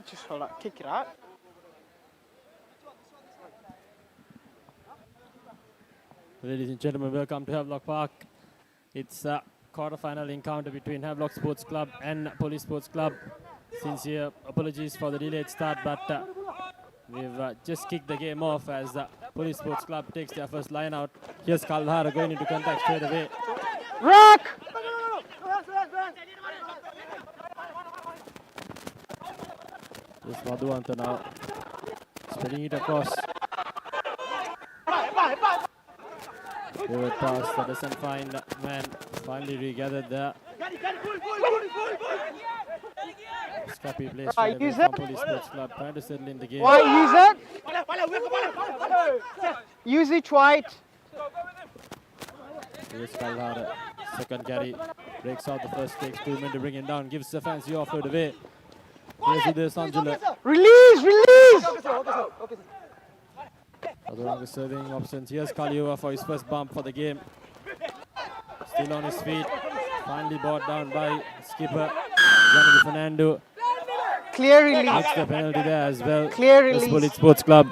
Just hold up. Kick it out. Ladies and gentlemen, welcome to Havlock Park. It's a quarter-final encounter between Havelock Sports Club and Police Sports Club. Sincere apologies for the delayed start, but we've just kicked the game off as Police Sports Club takes their first line out. Here's Kalhara going into contact straight away. Rock! This Madhuanta now spreading it across. Forward pass that doesn't find man. Finally regathered there. Scrappy play straight away from Police Sports Club, trying to settle in the game. White, use it. Use it, White. Here's Kalhara. Second carry. Breaks out the first, takes 2 men to bring him down. Gives the fancy offload away. Here's Uday Sanjula. Release! Aduranga serving options. Here's Kaliova for his first bump for the game. Still on his feet. Finally brought down by skipper Gianni Fernando. Clear release. That's the penalty there as well. Clear release. Police Sports Club.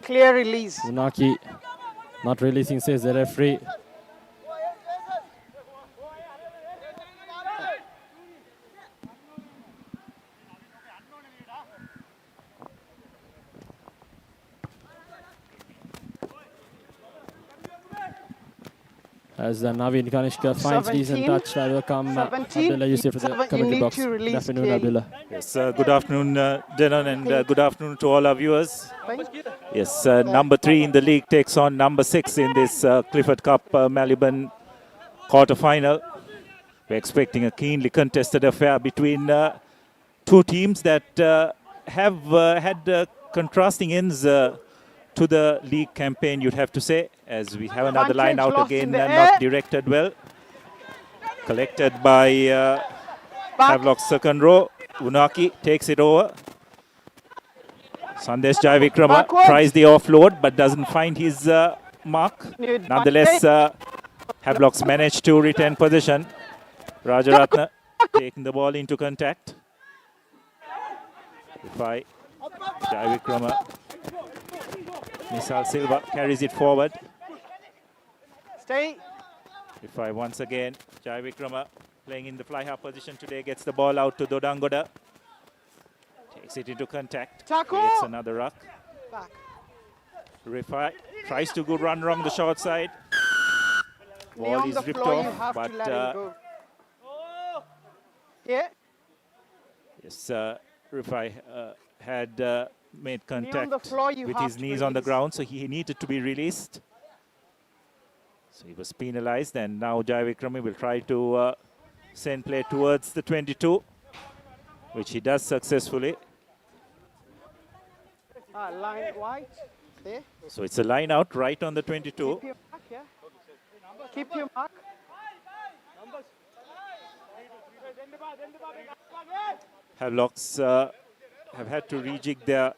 Clear release. Unaki not releasing, says the referee. As Naveen Kanishka finds decent touch, I will come Abdullah Yusuf for the commentary box. Good afternoon, Abdullah. Yes, good afternoon, Dylan, and good afternoon to all our viewers. Yes, number 3 in the league takes on number 6 in this Clifford Cup Maliban quarter-final. We're expecting a keenly contested affair between two teams that have had contrasting ends to the league campaign, you'd have to say, as we have another line out again, not directed well. Collected by Havlock's second row. Unaki takes it over. Sandesh Jaivikrama tries the offload but doesn't find his mark. Nonetheless, Havlock's managed to retain position. Rajaratna taking the ball into contact. By Jaivikrama. Nisal Silva carries it forward. Stay. Once again, Jaivikrama playing in the fly-half position today, gets the ball out to Dodangoda. Takes it into contact. Creates another ruck. Back. Rifai tries to go run wrong the short side. Ball is ripped off, but yes, Rifai had made contact with his knees on the ground, so he needed to be released. So he was penalized, and now Jaivikrama will try to send play towards the 22, which he does successfully. Line White. There. So it's a line out right on the 22. Keep your mark, yeah. Keep your mark. Havlocks have had to rejig their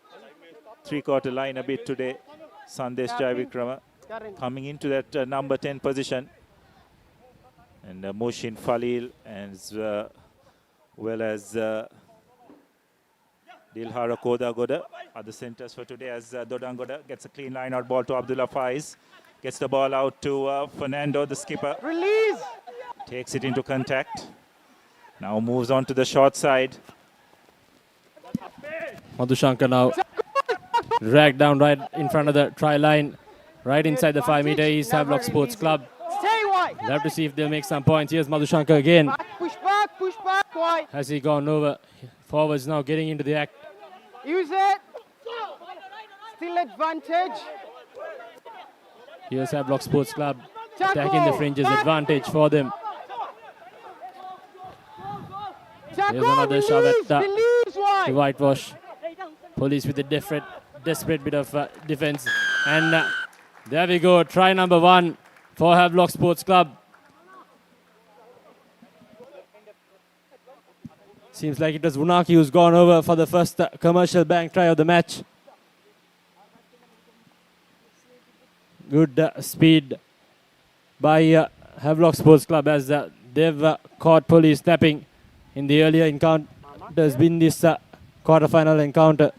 three-quarter line a bit today. Sandesh Jaivikrama coming into that number 10 position. And Moshin Falil as well as Dilhara Kodagoda are the centers for today, as Dodangoda gets a clean line-out ball to Abdullah Faiz. Gets the ball out to Fernando, the skipper. Release! Takes it into contact. Now moves on to the short side. Madhushankar now dragged down right in front of the try line. Right inside the 5 meter is Havlock Sports Club. Stay White! We'll have to see if they'll make some points. Here's Madhushankar again. Push back, White! Has he gone over? Forwards now getting into the act. Use it! Still advantage. Here's Havlock Sports Club attacking the fringes. Advantage for them. Here's another shove at the whitewash. Police with a desperate bit of defense. And there we go. Try number 1 for Havlock Sports Club. Seems like it was Vunaki who's gone over for the first commercial bank try of the match. Good speed by Havlock Sports Club as they've caught police snapping in the earlier encounter. There's been this quarter-final encounter.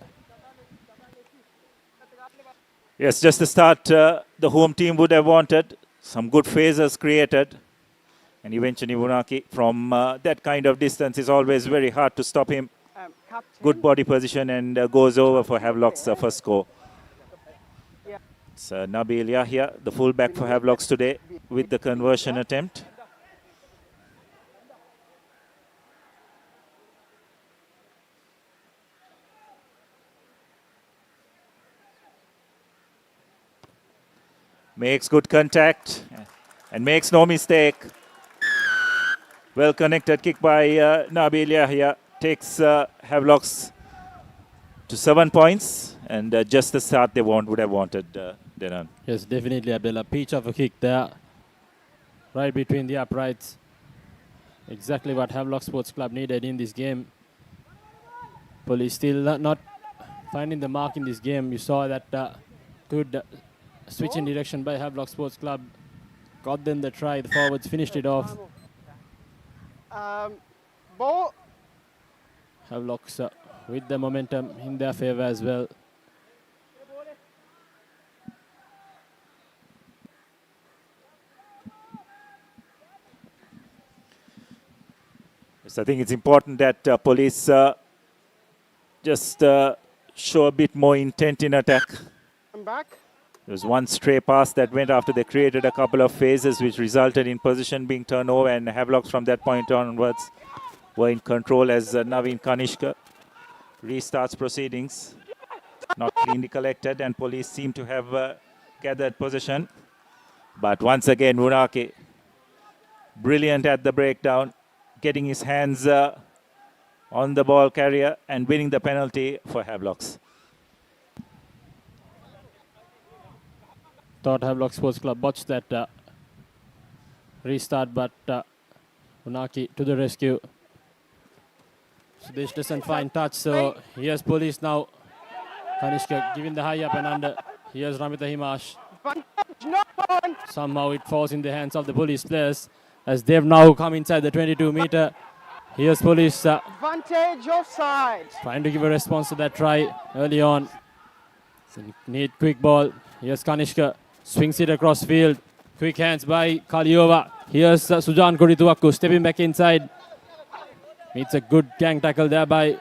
Yes, just the start the home team would have wanted. Some good phases created. And eventually Munaki from that kind of distance is always very hard to stop him. Good body position and goes over for Havlock's first score. It's Nabil Yahya, the fullback for Havlocks today, with the conversion attempt. Makes good contact and makes no mistake. Well connected kick by Nabil Yahya takes Havlocks to 7 points, and just the start they would have wanted, Denan. Yes, definitely, Abdullah. Peach of a kick there, right between the uprights. Exactly what Havlock Sports Club needed in this game. Police still not finding the mark in this game. You saw that good switch in direction by Havlock Sports Club. Got them the try. The forwards finished it off. Ball. Havlocks with the momentum in their favor as well. Yes, I think it's important that police just show a bit more intent in attack. I'm back. There was one stray pass that went after they created a couple of phases which resulted in possession being turned over, and Havlocks from that point onwards were in control as Naveen Kanishka restarts proceedings. Not cleanly collected, and police seem to have gathered possession. But once again, Munaki, brilliant at the breakdown, getting his hands on the ball carrier and winning the penalty for Havlocks. Thought Havlock Sports Club botched that restart, but Munaki to the rescue. Sudesh doesn't find touch, so here's police now. Kanishka giving the high up and under. Here's Ramita Himash. Somehow it falls in the hands of the police players as they've now come inside the 22-meter. Here's police Advantage offside. trying to give a response to that try early on. So need quick ball. Here's Kanishka. Swings it across field. Quick hands by Kaliova. Here's Sujan Kodituaku stepping back inside. Meets a good gang tackle there by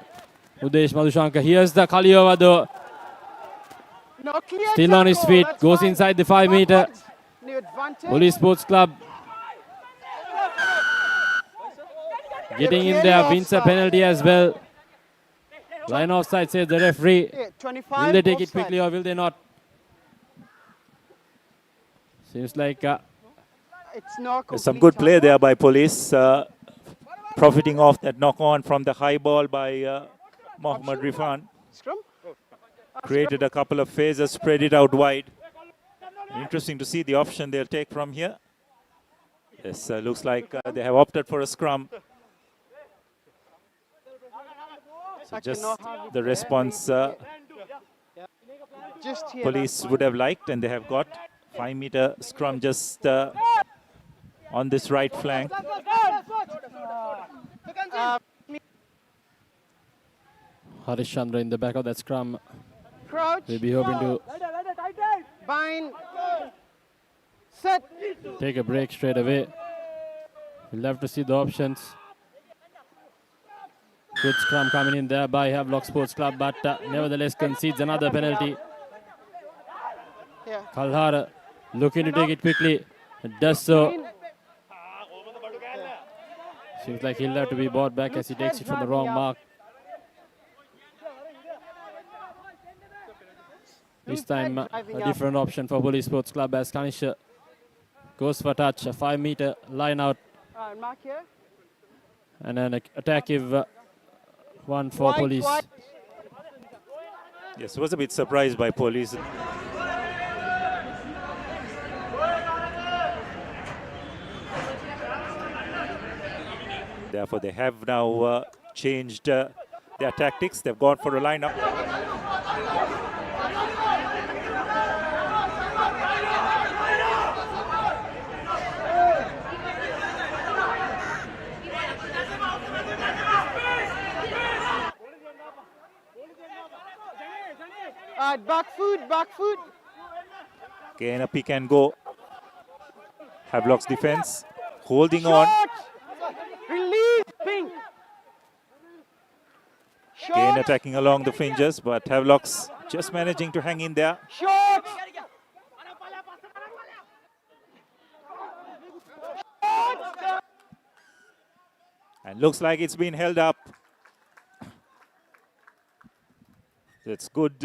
Udesh Madhushankar. Here's the Kaliova though. No, clear Still on his tackle. feet. That's Goes fine. inside the 5-meter. New advantage. Police Sports Club getting in there. Wins a penalty as well. Line offside, says the referee. Yeah, 25 Will they take it offside. quickly or will they not? Seems like It's not There's some complete good play tackle. there by police, profiting off that knock-on from the high ball by Mohammad Rifan. Scrum. Created a couple of phases, spread it out wide. Interesting to see the option they'll take from here. Yes, looks like they have opted for a scrum. So just the response Just here. police would have liked, and they have got 5-meter scrum just on this right flank. Harish Chandra in the back of that scrum. Crouch. We'll be hoping to Bind. Set. take a break straight away. We'll have to see the options. Good scrum coming in there by Havlock Sports Club, but nevertheless concedes another penalty. Yeah. Kalhara looking to take it quickly. Does so. Seems like he'll have to be brought back as he takes it from the wrong mark. This time a different option for Police Sports Club as Kanisha goes for touch. A 5-meter line out Mark here. and an attackive one for White, Police. white. Yes, was a bit surprised by police. Therefore, they have now changed their tactics. They've gone for a lineup. Back foot, back foot. Again, a pick and go. Havlock's defense holding on. Short. Release, pink. Again, Short. attacking along the fringes, but Havlock's just managing to hang in there. Short. And looks like it's been held up. That's good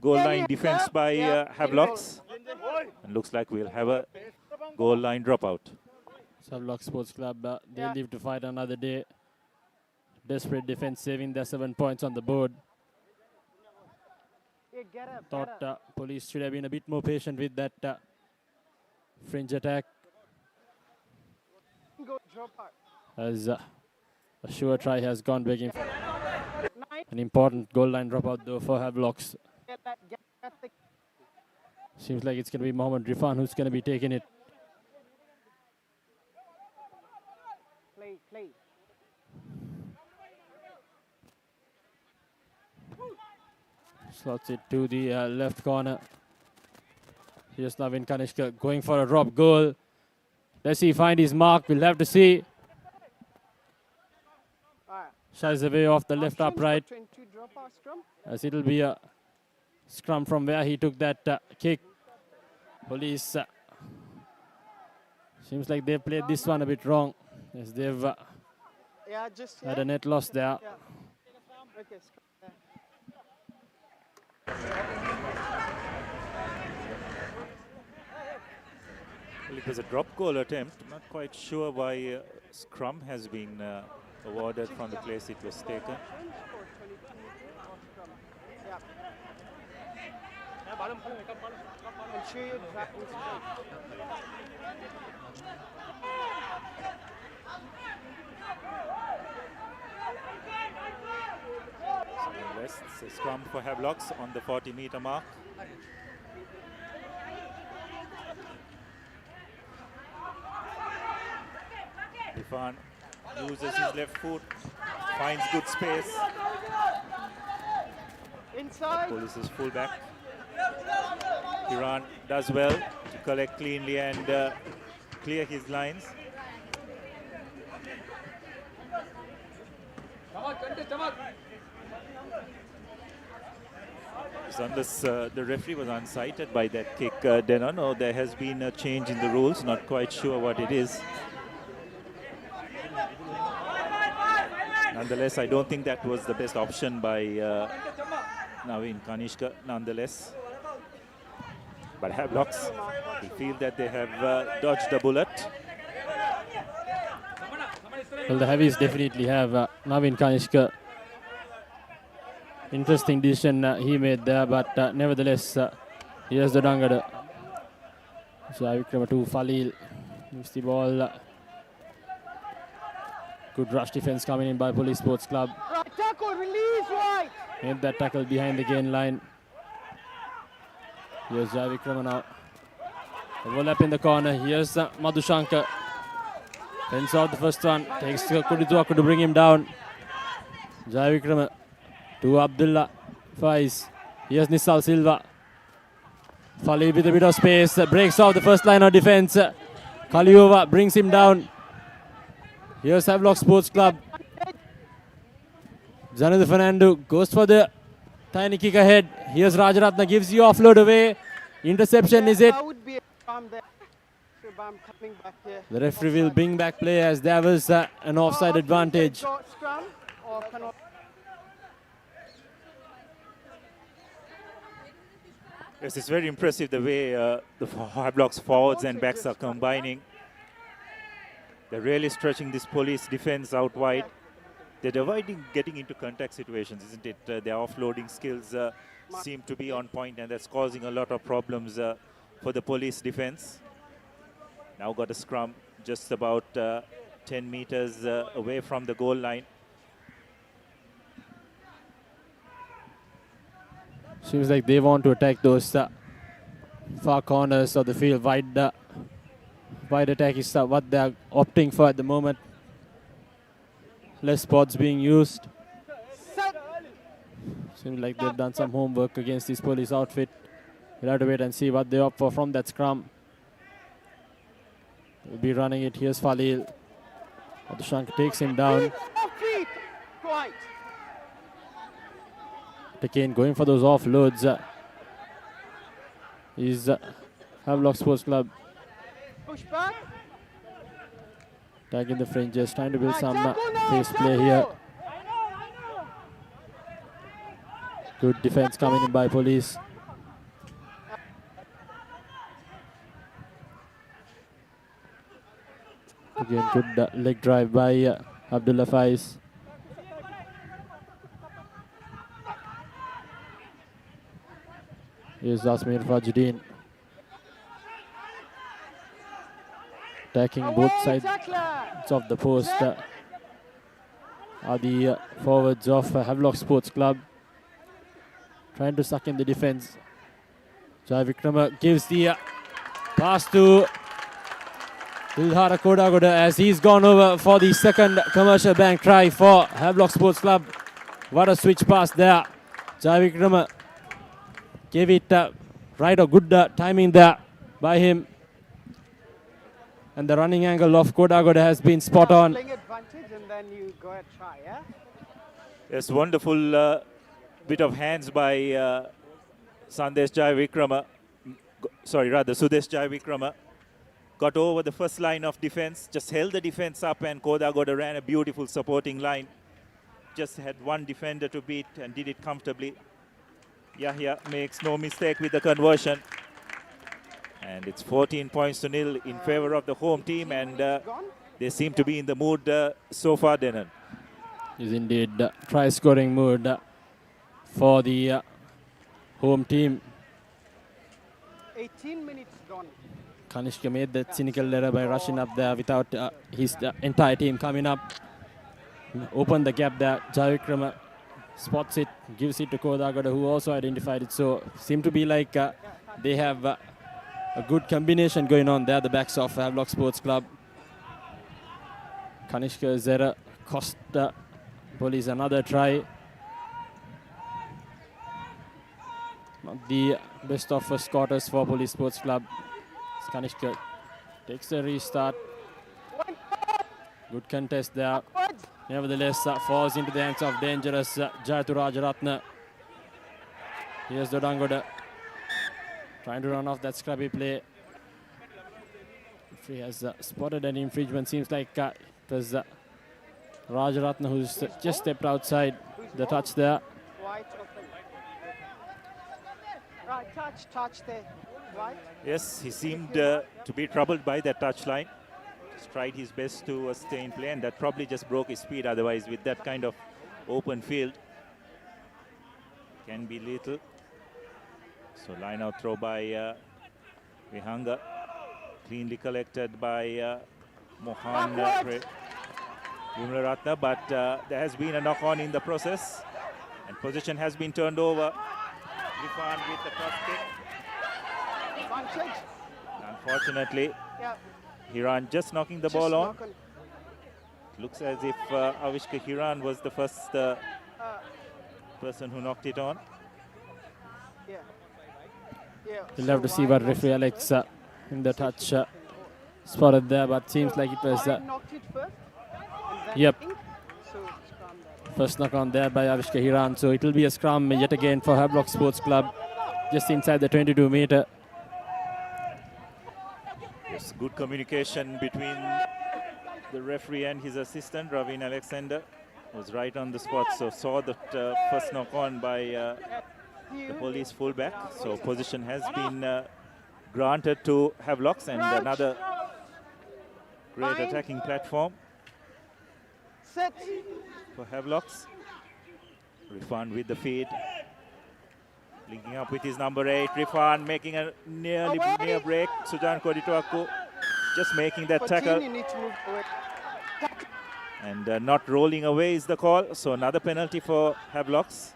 goal line defense by Havlock's. And looks like we'll have a goal line dropout. Havlock Sports Club, they live to fight another day. Desperate defense, saving their 7 points on the board. Thought police should have been a bit more patient with that fringe attack. As a sure try has gone begging for an important goal line dropout though for Havlocks. Seems like it's going to be Mohammad Rifan who's going to be taking it. Play. Slots it to the left corner. Here's Navin Kanishka going for a drop goal. Does he find his mark? We'll have to see. Shies away off the left upright. As it'll be a scrum from where he took that kick. Police seems like they've played this one a bit wrong, as they've had a net loss there. Well, it was a drop goal attempt. I'm not quite sure why scrum has been awarded from the place it was taken. Nonetheless, it's a scrum for Havlocks on the 40-meter mark. Rifan uses his left foot, finds good space. Inside. Police's fullback. Iran does well to collect cleanly and clear his lines. So unless the referee was unsighted by that kick, Denon, or there has been a change in the rules, not quite sure what it is. Nonetheless, I don't think that was the best option by Navin Kanishka, nonetheless. But Havlocks, we feel that they have dodged a bullet. Well, the Heavies definitely have Navin Kanishka. Interesting decision he made there, but nevertheless, here's the Dangada. So Vikrama to Falil. Moves the ball. Good rush defense coming in by Police Sports Club. Right tackle, release right. Made that tackle behind the gain line. Here's Vikrama now. Overlap in the corner. Here's Madhushankar. Fends out the first one. Takes Kudizuaku to bring him down. Jai Vikrama to Abdullah Faiz. Here's Nisal Silva. Falil with a bit of space. Breaks off the first line of defense. Kaliova brings him down. Here's Havelock Sports Club. Zanadu Fernando goes for the tiny kick ahead. Here's Rajaratna, gives you offload away. Interception, is it? That would be a bomb there. So bomb coming back here. The referee will bring back play as there was an offside advantage. Scrum or cannot. Yes, it's very impressive the way the Havlock's forwards and backs are combining. They're really stretching this police defense out wide. They're avoiding getting into contact situations, isn't it? Their offloading skills seem to be on point, and that's causing a lot of problems for the police defense. Now got a scrum just about 10 meters away from the goal line. Seems like they want to attack those far corners of the field. Wide attack is what they're opting for at the moment. Less spots being used. Seems like they've done some homework against this police outfit. We'll have to wait and see what they opt for from that scrum. They'll be running it. Here's Falil. Adushank takes him down. Again, going for those offloads. Is Havlock Sports Club. Push back. Tagging the fringes, trying to build some pace play here. Good defense coming in by police. Again, good leg drive by Abdullah Faiz. Here's Asmir Fajuddin. Attacking both sides of the post are the forwards of Havlock Sports Club. Trying to suck in the defense. Jai Vikrama gives the pass to Dildhara Kodagoda as he's gone over for the second commercial bank try for Havlock Sports Club. What a switch pass there. Jai Vikrama gave it right, a good timing there by him. And the running angle of Kodagoda has been spot on. Playing advantage and then you go and try, yeah? Yes, wonderful bit of hands by Sandesh Jai Vikrama. Sorry, rather Sudesh Jai Vikrama. Got over the first line of defense, just held the defense up, and Kodagoda ran a beautiful supporting line. Just had one defender to beat and did it comfortably. Yahya makes no mistake with the conversion. And it's 14 points to nil in favor of the home team, and they seem to be in the mood so far, Denan. Is indeed try-scoring mood for the home team. 18 minutes gone. Kanishka made that cynical error by rushing up there without his entire team coming up. Opened the gap there. Jai Vikrama spots it, gives it to Kodagoda, who also identified it. So seem to be like they have a good combination going on there, the backs of Havlock Sports Club. Kanishka's error cost police another try. Not the best of first quarters for Police Sports Club. Kanishka takes a restart. Good contest there. Nevertheless, falls into the hands of dangerous Jayatu Rajaratna. Here's Dodangoda trying to run off that scrubby play. If he has spotted an infringement, seems like it was Rajaratna who's just stepped outside the touch there. Wide open. Right, touch there. Right. Yes, he seemed to be troubled by that touch line. Just tried his best to stay in play, and that probably just broke his speed. Otherwise, with that kind of open field, can be lethal. So line out throw by Vihanga. Cleanly collected by Mohan Ratna, but there has been a knock-on in the process, and position has been turned over. Rifan with the cross kick. Unfortunately, Hiran just knocking the ball on. Looks as if Avishka Hiran was the first person who knocked it on. We'll have to see what referee Alex in the touch spotted there, but seems like it was yep, first knock on there by Avishka Hiran. So it will be a scrum yet again for Havlock Sports Club, just inside the 22-meter. Yes, good communication between the referee and his assistant, Ravin Alexander, was right on the spot. So saw that first knock on by the police fullback. So position has been granted to Havlocks, and another great attacking platform for Havlocks. Rifan with the feed. Linking up with his number 8, Rifan making a near break. Sujan Kodituaku just making that tackle. And not rolling away is the call. So another penalty for Havlocks.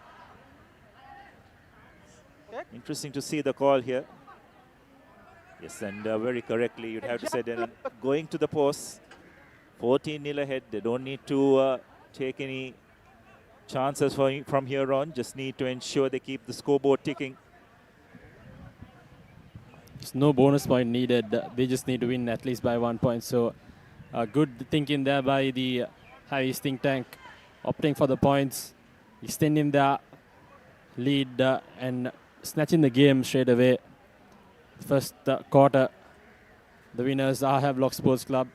Interesting to see the call here. Yes, and very correctly you'd have to say that going to the post, 14-0 ahead. They don't need to take any chances from here on. Just need to ensure they keep the scoreboard ticking. There's no bonus point needed. They just need to win at least by 1 point. So good thinking there by the Harry's think tank, opting for the points, extending the lead and snatching the game straight away. First quarter, the winners are Havlock Sports Club.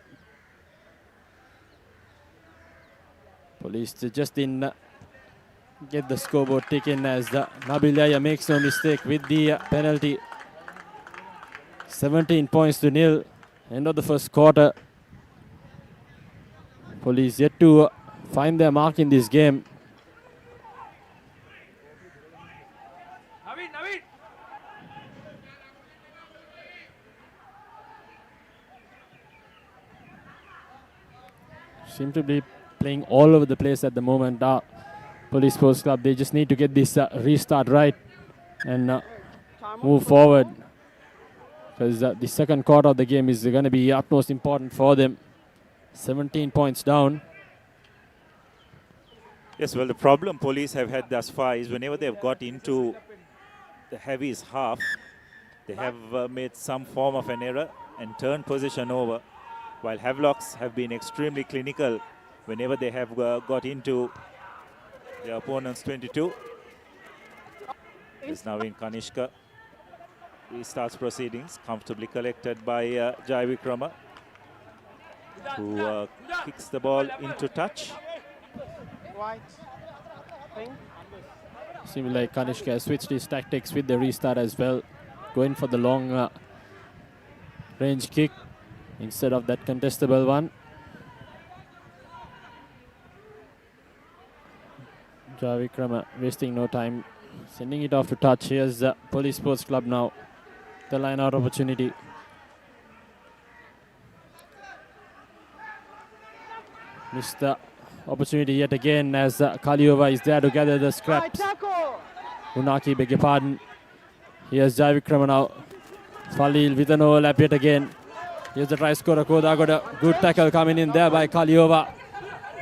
Police just didn't get the scoreboard taken as Nabilaya makes no mistake with the penalty. 17 points to nil. End of the first quarter. Police yet to find their mark in this game. Seem to be playing all over the place at the moment. Police Sports Club, they just need to get this restart right and move forward, because the second quarter of the game is going to be utmost important for them. 17 points down. Yes, well, the problem Police have had thus far is whenever they've got into the Heavies half, they have made some form of an error and turned possession over, while Havlocks have been extremely clinical whenever they have got into their opponent's 22. It's now in Kanishka. Restarts proceedings, comfortably collected by Jaivikrama, who kicks the ball into touch. White. Pink. Seems like Kanishka has switched his tactics with the restart as well, going for the long range kick instead of that contestable one. Jaivikrama wasting no time, sending it off to touch. Here's Police Sports Club now. The line out opportunity. Missed the opportunity yet again as Kaliova is there to gather the scraps. Unaki, beg your pardon. Here's Jaivikrama now. Falil with an overlap yet again. Here's the try scorer. Koda got a good tackle coming in there by Kaliova.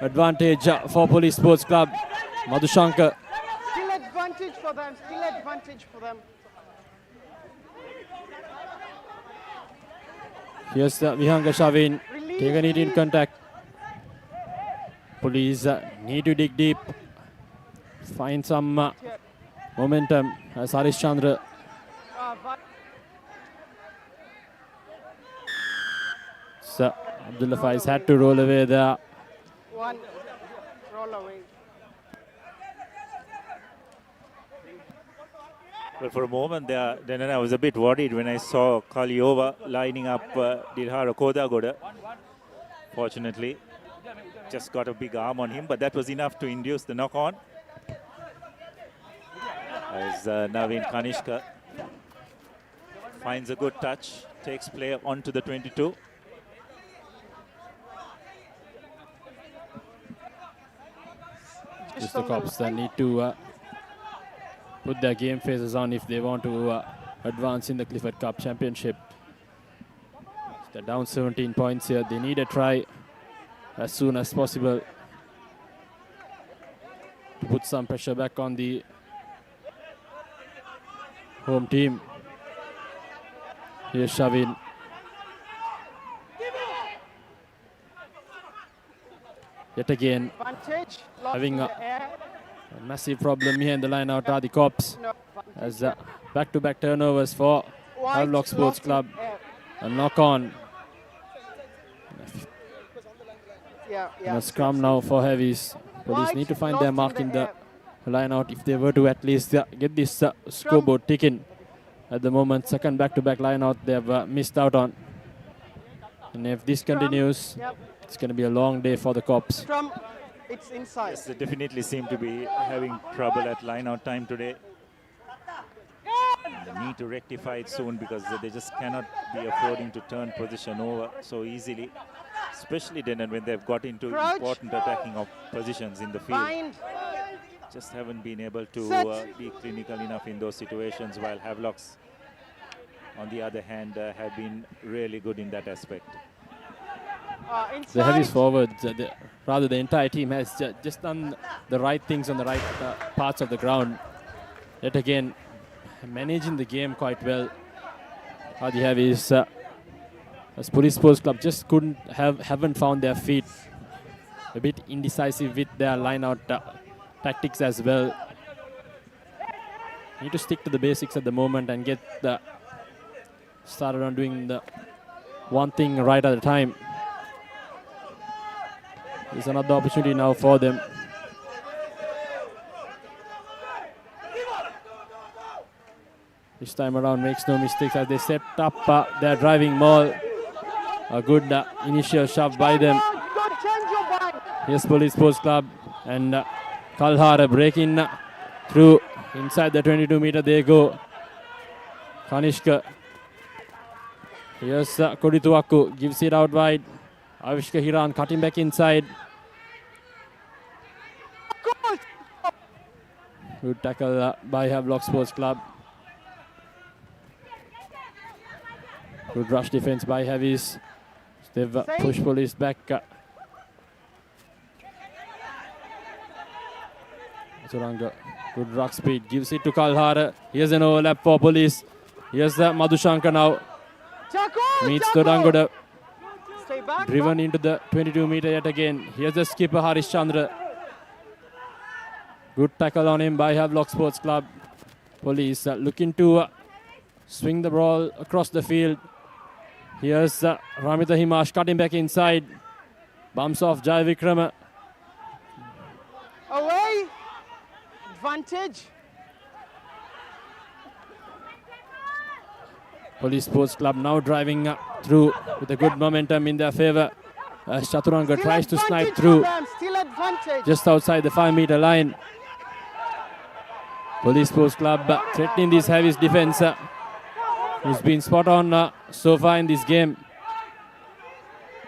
Advantage for Police Sports Club. Madhushankar. Still advantage for them. Still advantage for them. Here's Vihanga Shavin. Taken it in contact. Police need to dig deep. Find some momentum as Harish Chandra. So Abdullah Faiz had to roll away there. One. Roll away. Well, for a moment there, then I was a bit worried when I saw Kaliova lining up Dilhara Kodagoda. Fortunately, just got a big arm on him, but that was enough to induce the knock-on. As Naveen Kanishka finds a good touch, takes play onto the 22. Just the cops that need to put their game faces on if they want to advance in the Clifford Cup Championship. They're down 17 points here. They need a try as soon as possible to put some pressure back on the home team. Here's Shavin. Yet again, having a massive problem here in the line out are the cops. As back-to-back turnovers for Havlock Sports Club. A knock-on. And a scrum now for Heavies. Police need to find their mark in the line out if they were to at least get this scoreboard ticking. At the moment, second back-to-back line out they have missed out on. And if this continues, it's going to be a long day for the cops. It's inside. Yes, they definitely seem to be having trouble at line-out time today. And they need to rectify it soon because they just cannot be affording to turn position over so easily. Especially then when they've got into important attacking positions in the field. Just haven't been able to be clinical enough in those situations, while Havlocks, on the other hand, have been really good in that aspect. the heavies Inside. forwards, rather the entire team has just done the right things on the right parts of the ground. Yet again, managing the game quite well. The heavies, as Police Sports Club just haven't found their feet. A bit indecisive with their line-out tactics as well. Need to stick to the basics at the moment and get started on doing the one thing right at a time. There's another opportunity now for them. This time around makes no mistakes as they set up their driving maul. A good initial shove by them. Here's Police Sports Club and Kalhara breaking through inside the 22 meter. They go. Kanishka. Here's Kodituaku gives it out wide. Avishka Hiran cutting back inside. Good tackle by Havlock Sports Club. Good rush defense by Heavies. They've pushed Police back. Suranga, good ruck speed, gives it to Kalhara. Here's an overlap for Police. Here's Madhushankar now. Meets Todangoda. Driven into the 22 meter yet again. Here's the skipper Harish Chandra. Good tackle on him by Havlock Sports Club. Police looking to swing the ball across the field. Here's Ramita Himash cutting back inside. Bumps off Jai Vikrama. Away. Advantage. Police Sports Club now driving through with a good momentum in their favor. As Chaturanga tries to snipe through just outside the 5 meter line. Police Sports Club threatening this Heavies defense, who's been spot on so far in this game.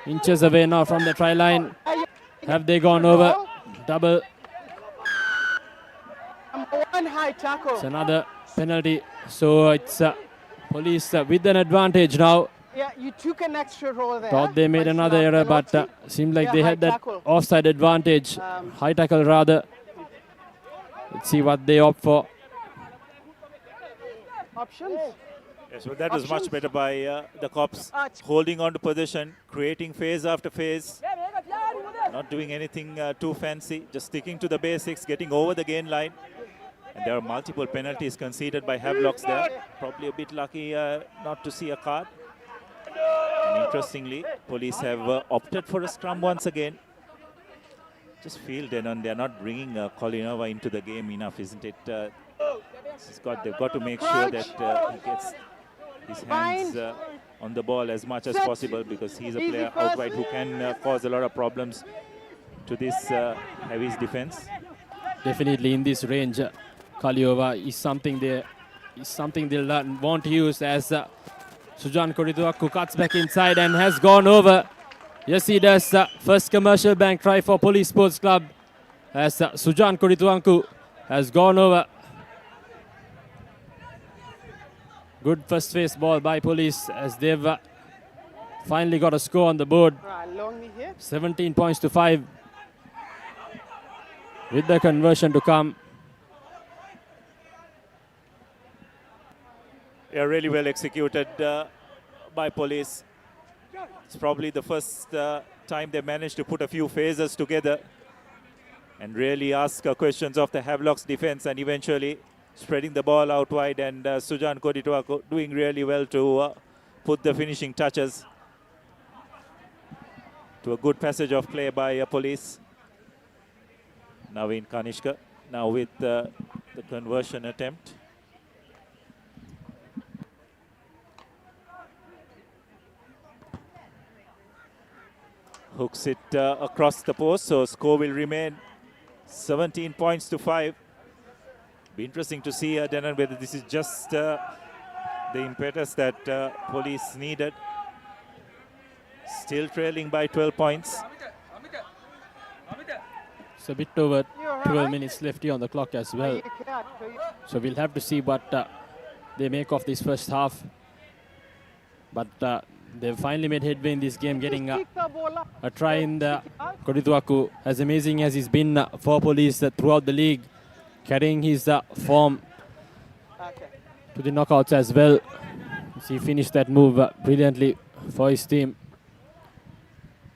Inches away now from the try line. Have they gone over? Double. One high tackle. It's another penalty. So it's Police with an advantage now. Yeah, you took an extra roll there. Thought they made another error, but seemed like they had that offside advantage. High tackle rather. Let's see what they opt for. Options. Yes, well, that was much better by the Cops. Holding on to position, creating phase after phase. Not doing anything too fancy, just sticking to the basics, getting over the gain line. And there are multiple penalties conceded by Havlocks there. Probably a bit lucky not to see a card. And interestingly, Police have opted for a scrum once again. Just feel Denon, they're not bringing Kolinova into the game enough, isn't it? They've got to make sure that he gets his hands on the ball as much as possible, because he's a player outright who can cause a lot of problems to this Heavies defense. Definitely in this range, Kaliova is something they'll want to use, as Sujan Kodituaku cuts back inside and has gone over. Yes, he does. First commercial bank try for Police Sports Club, as Sujan Kodituaku has gone over. Good first face ball by Police, as they've finally got a score on the board. 17 points to 5. With the conversion to come. Yeah, really well executed by Police. It's probably the first time they managed to put a few phases together and really ask questions of the Havlock's defense, and eventually spreading the ball out wide, and Sujan Kodituaku doing really well to put the finishing touches to a good passage of play by Police. Naveen Kanishka now with the conversion attempt. Hooks it across the post, so score will remain 17 points to 5. Be interesting to see, Denon, whether this is just the impetus that Police needed. Still trailing by 12 points. It's a bit over 12 minutes left here on the clock as well. So we'll have to see what they make of this first half. But They've finally made headway in this game, getting Kick the ball up. a try in the Kodituaku. As amazing as he's been for Police throughout the league, carrying his form Okay. to the knockouts as well. He finished that move brilliantly for his team.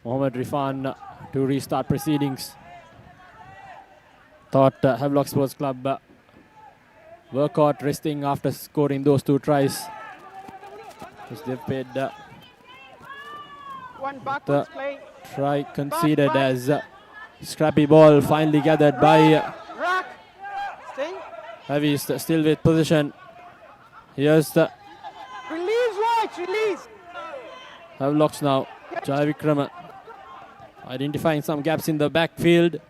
Mohammad Rifan to restart proceedings. Thought Havlock Sports Club were caught resting after scoring those 2 tries. As they've paid One backwards play. try conceded as scrappy ball finally gathered by Rack. Stay. Havis still with position. Here's the Release right. Release. Havlocks now. Jai Vikram identifying some gaps in the backfield.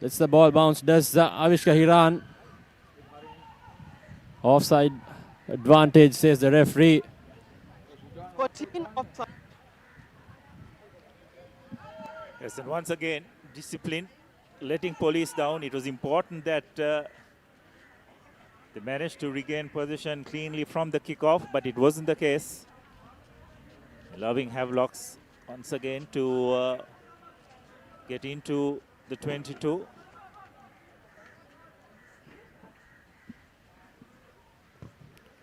Lets the ball bounce. Does Avishka Hiran. Offside advantage, says the referee. 14 offside. Yes, and once again, discipline, letting Police down. It was important that they managed to regain position cleanly from the kickoff, but it wasn't the case. Allowing Havlocks once again to get into the 22.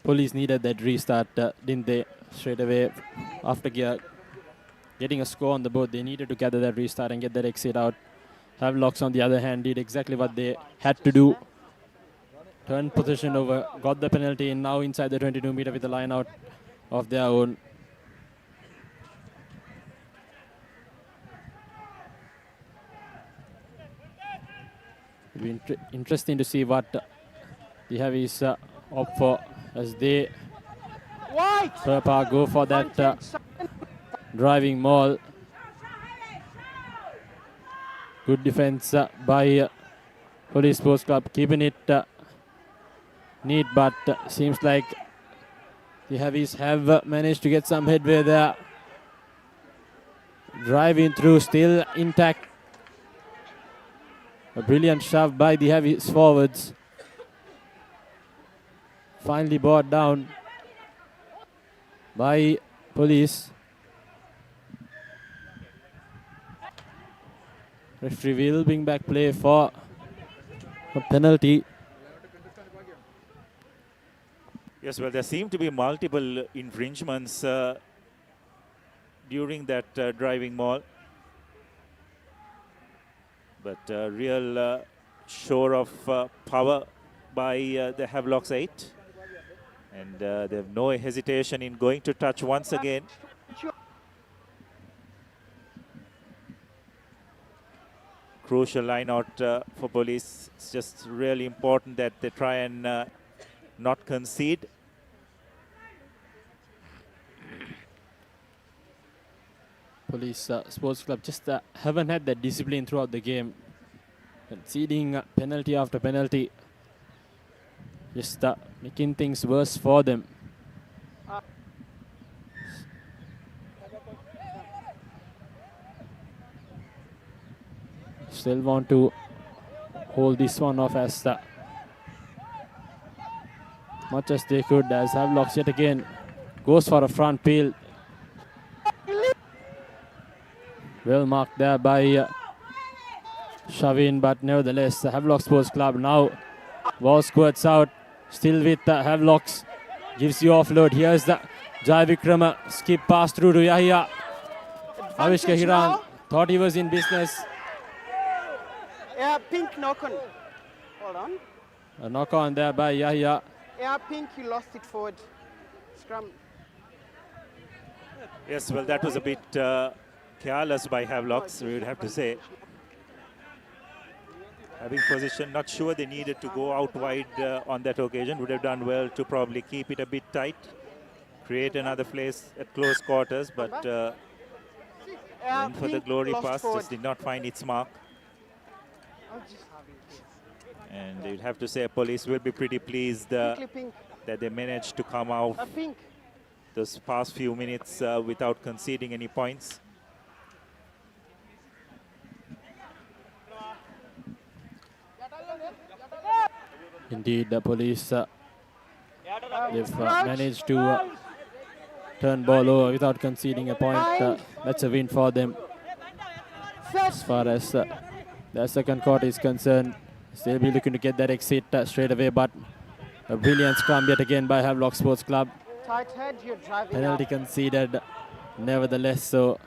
Police needed that restart, didn't they? Straight away after getting a score on the board, they needed to gather that restart and get that exit out. Havlocks, on the other hand, did exactly what they had to do. Turned position over, got the penalty, and now inside the 22-meter with a line out of their own. It'll be interesting to see what the Heavies opt for as they Papare go for that driving maul. Good defense by Police Sports Club, keeping it neat, but seems like the Heavies have managed to get some headway there. Driving through, still intact. A brilliant shove by the Heavies forwards. Finally brought down by Police. Referee will bring back play for a penalty. Yes, well, there seem to be multiple infringements during that driving maul. But real show of power by the Havlocks 8. And they have no hesitation in going to touch once again. Crucial line out for Police. It's just really important that they try and not concede. Police Sports Club just haven't had that discipline throughout the game. Conceding penalty after penalty. Just making things worse for them. Still want to hold this one off as much as they could, as Havlocks yet again goes for a front peel. Well marked there by Shavin, but nevertheless, the Havelock Sports Club now ball squirts out, still with Havlocks, gives you offload. Here's the Jai Vikrama, skip pass through to Yahya. Avishka Hiran thought he was in business. Yeah, pink knock on. Hold on. A knock on there by Yahya. Yeah, pink, he lost it forward. Scrum. Yes, well, that was a bit careless by Havlocks, we would have to say. Having position, not sure they needed to go out wide on that occasion. Would have done well to probably keep it a bit tight, create another place at close quarters, but going for the glory pass just did not find its mark. And you'd have to say Police will be pretty pleased that they managed to come out those past few minutes without conceding any points. Indeed, the Police they've managed to turn ball over without conceding a point. That's a win for them. As far as the second quarter is concerned, they'll be looking to get that exit straight away, but a brilliant scrum yet again by Havlock Sports Club. Tight head, you're driving Penalty up. conceded, nevertheless, so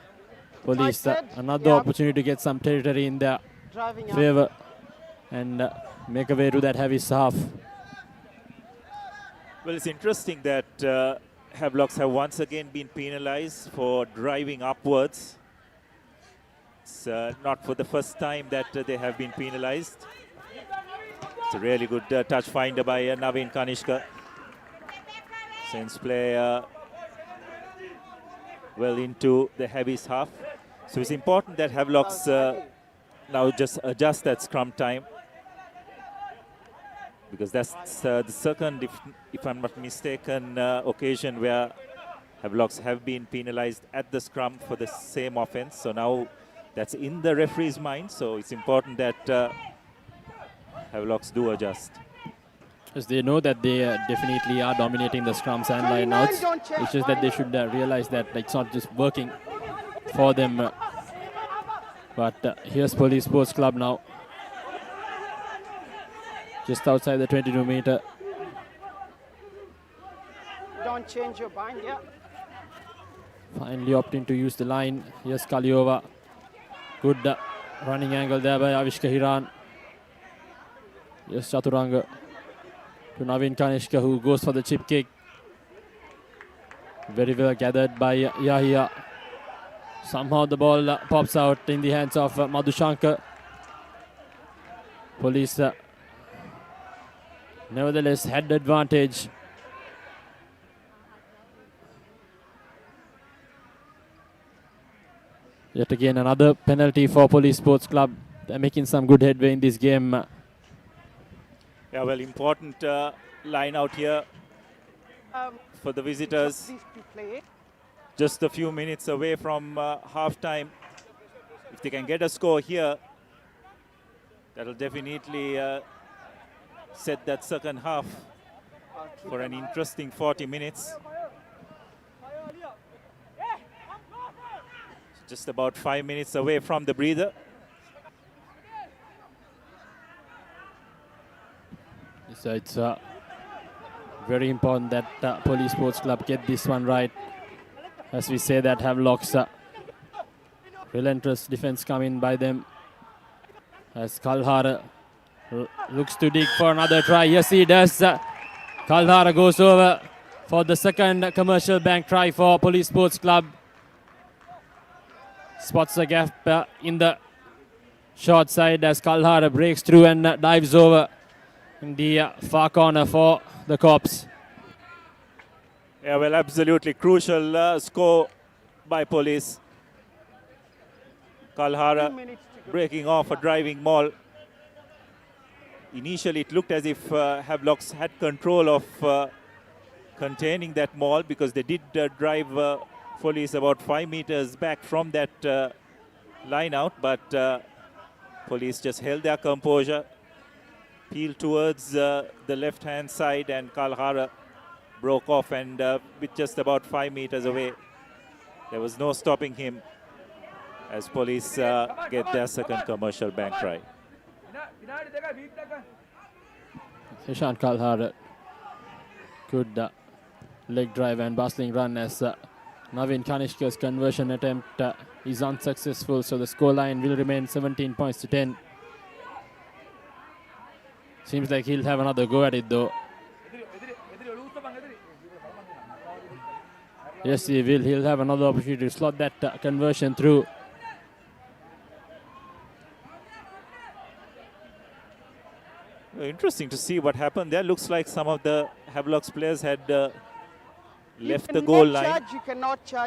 Police Tight head, another yep. opportunity to get some territory in their Driving up. favor and make a way to that heavy half. Well, it's interesting that Havelocks have once again been penalized for driving upwards. It's not for the first time that they have been penalized. It's a really good touch finder by Naveen Kanishka. Sends play well into the heavies half. So it's important that Havelocks now just adjust that scrum time, because that's the second, if I'm not mistaken, occasion where Havelocks have been penalized at the scrum for the same offense. So now that's in the referee's mind. So it's important that Havelocks do adjust. Because they know that they definitely are dominating the scrums and lineouts. It's just that they should realize that it's not just working for them. But here's Police Sports Club now. Just outside the 22-meter. Don't change your bind, yeah. Finally opting to use the line. Here's Kaliova. Good running angle there by Avishka Hiran. Here's Chaturanga to Naveen Kanishka, who goes for the chip kick. Very well gathered by Yahya. Somehow the ball pops out in the hands of Madhushankar. Police nevertheless had the advantage. Yet again another penalty for Police Sports Club. They're making some good headway in this game. Yeah, well, important line out here for the visitors. Just a few minutes away from half-time. If they can get a score here, that'll definitely set that second half for an interesting 40 minutes. Just about 5 minutes away from the breather. So it's very important that Police Sports Club get this one right. As we say that Havlock's relentless defense coming by them. As Kalhara looks to dig for another try. Yes, he does. Kalhara goes over for the second commercial bank try for Police Sports Club. Spots a gap in the short side as Kalhara breaks through and dives over in the far corner for the Cops. Yeah, well, absolutely crucial score by Police. Kalhara breaking off a driving maul. Initially, it looked as if Havelocks had control of containing that maul, because they did drive Police about 5 meters back from that line out, but Police just held their composure, peeled towards the left-hand side, and Kalhara broke off, and with just about 5 meters away, there was no stopping him as Police get their second commercial bank try. Ishan Kalhara, good leg drive and bustling run as Naveen Kanishka's conversion attempt is unsuccessful, so the scoreline will remain 17 points to 10. Seems like he'll have another go at it though. Yes, he will. He'll have another opportunity to slot that conversion through. Interesting to see what happened there. Looks like some of the Havelocks players had left the goal line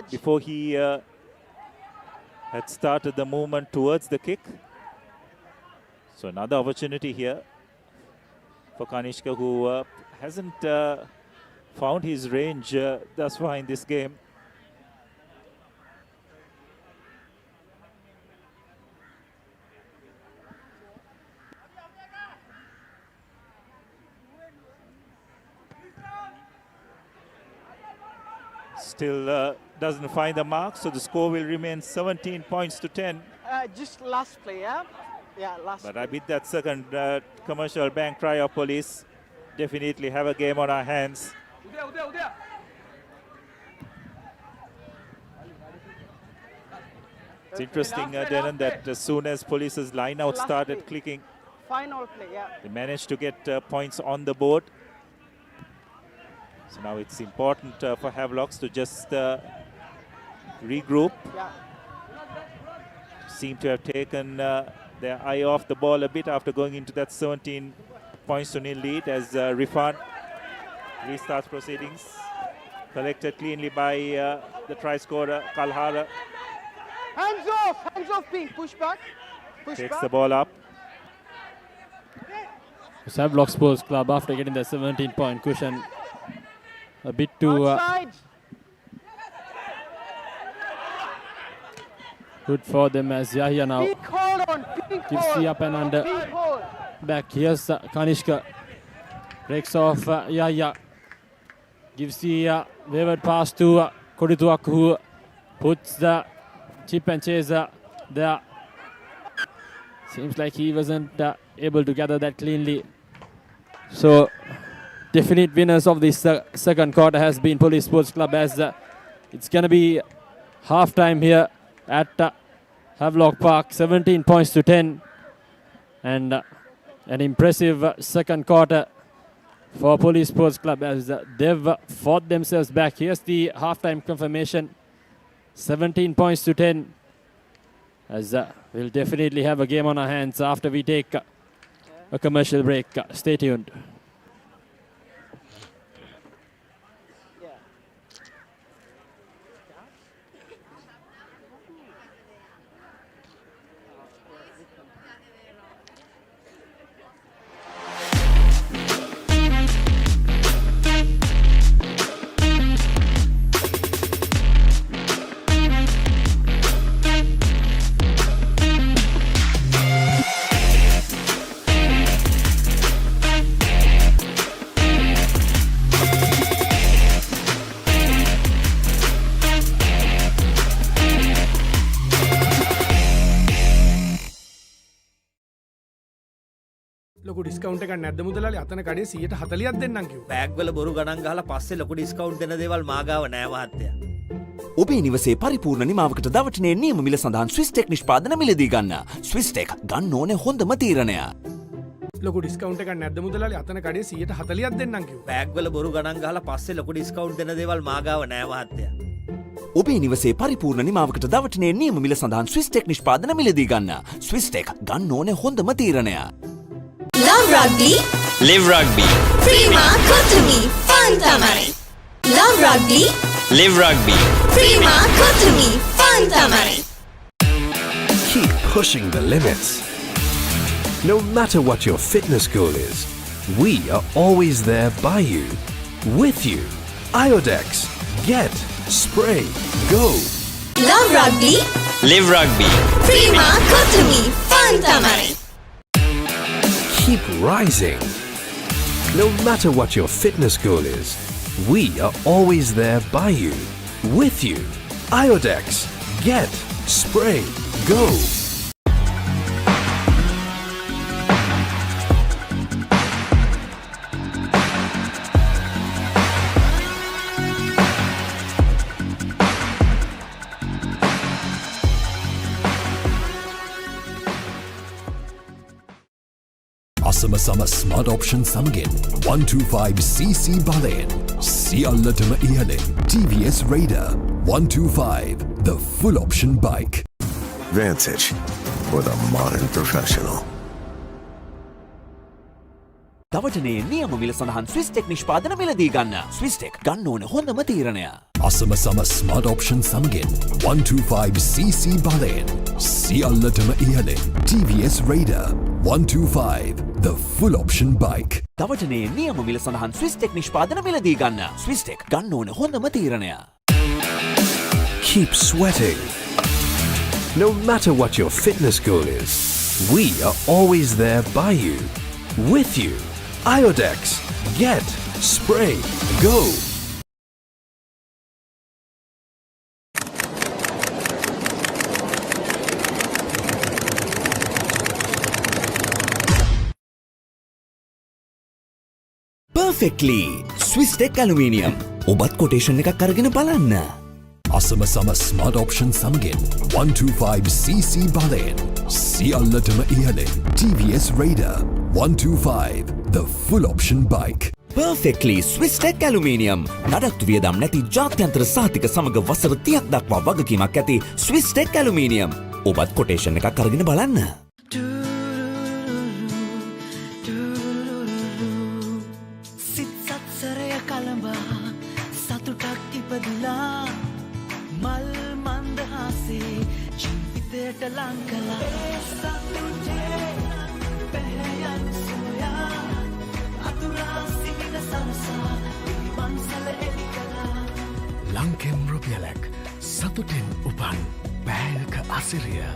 before he had started the movement towards the kick. So another opportunity here for Kanishka, who hasn't found his range thus far in this game. Still doesn't find the mark, so the score will remain 17 points to 10. Just last play, yeah? Yeah, last But play. I beat that second commercial bank try of Police. Definitely have a game on our hands. It's interesting, Denon, that as soon as Police's line out started clicking, Final play, yeah. they managed to get points on the board. So now it's important for Havlocks to just regroup. Yeah. Seem to have taken their eye off the ball a bit after going into that 17 points to nil lead as Rifan restarts proceedings. Collected cleanly by the try scorer, Kalhara. Hands off, Pink, push back. Takes the ball up. Havlock Sports Club, after getting the 17-point cushion, a bit too good for them as Yahya now Pink, hold on, Pink, gives hold. the up and under. Pink, hold. Back, here's Kanishka. Breaks off Yahya. Gives the wayward pass to Kodituak, who puts the chip and chaser there. Seems like he wasn't able to gather that cleanly. So, definite winners of this second quarter has been Police Sports Club, as it's going to be half-time here at Havlock Park, 17 points to 10. And an impressive second quarter for Police Sports Club as they've fought themselves back. Here's the half-time confirmation, 17 points to 10. As we'll definitely have a game on our hands after we take a commercial break. Stay tuned. ලොකු discount එකක් නැද්ද මුදලාලි? අතන කඩේ 140ක් දෙන්නම් කිව්වා. Bag වල බොරු ගණන් ගහලා පස්සේ ලොකු ඩිස්කවුන්ට් දෙන දේවල් මාගාව නෑ මහත්තයා. ඔබේ නිවසේ පරිපූර්ණ නිමාවකට දවටනේ නියම මිල සඳහන් ස්විස් ටෙක් නිෂ්පාදන මිලදී ගන්න. ස්විස් ටෙක් ගන්න ඕනේ හොඳම තීරණය. ලොකු ඩිස්කවුන්ට් එකක් නැද්ද මුදලාලි? අතන කඩේ 140ක් දෙන්නම් කිව්වා. බෑග් වල බොරු ගණන් ගහලා පස්සේ ලොකු ඩිස්කවුන්ට් දෙන දේවල් මාගාව නෑ මහත්තයා. ඔබේ නිවසේ පරිපූර්ණ නිමාවකට දවටනේ නියම මිල සඳහන් ස්විස් ටෙක් නිෂ්පාදන මිලදී ගන්න. ස්විස් ටෙක් ගන්න ඕනේ හොඳම තීරණය. Love Rugby, Live Rugby. Prima Kotumi, fun tamari. Love Rugby, Live Rugby. Prima Kotumi, fun tamari. Keep pushing the limits. No matter what your fitness goal is, we are always there by you, with you. Iodex, get, spray, go. Love Rugby, Live Rugby. Prima Kotumi, fun tamari. Keep rising. No matter what your fitness goal is, we are always there by you, with you. Iodex, get, spray, go. අසම smart option සමගෙන් 125cc බලයෙන් සියල්ලටම ඉහළින් TVS Raider 125, the full option bike. Vantage for the modern professional. දවටනේ නියම මිල සඳහන් Swiss tech නිෂ්පාදන මිලදී ගන්න. ස්විස් ටෙක් ගන්න ඕනේ හොඳම තීරණය. අසම ස්මාර්ට් ඔප්ෂන් සමගෙන් 125cc බලයෙන් සියල්ලටම ඉහළින් TVS Raider 125, the full option bike. දවටනේ නියම මිල සඳහන් ස්විස් ටෙක් නිෂ්පාදන මිලදී ගන්න. ස්විස් ටෙක් ගන්න ඕනේ හොඳම තීරණය. Keep sweating. No matter what your fitness goal is, we are always there by you, with you. Iodex, get, spray, go. Perfectly Swiss Tech Aluminium. ඔබත් කොටේෂන් එකක් අරගෙන බලන්න. අසම සම ස්මාර්ට් ඔප්ෂන් සමගින් 125cc බලයෙන් සියල්ලටම ඉහළින් TVS Raider 125 the full option bike. Perfectly Swiss Tech Aluminium. නඩත්තු වියදම් නැති ජාත්‍යන්තර සහතික සමග වසර 30ක් දක්වා වගකීමක් ඇති Swiss Tech Aluminium. ඔබත් කොටේෂන් එකක් අරගෙන බලන්න. සිත් සත්සරය කලඹා සතුටක් ඉපදිලා මල් මන්දහසේ ජීවිතයට ලං කළා සතුටේ පැහැයන් සොයා අතුරා සිහින සරසා මන්සල එලි කළා ලංකෙම් රුපියලක් සතුටෙන් උපන් බෑල්ක අසිරිය.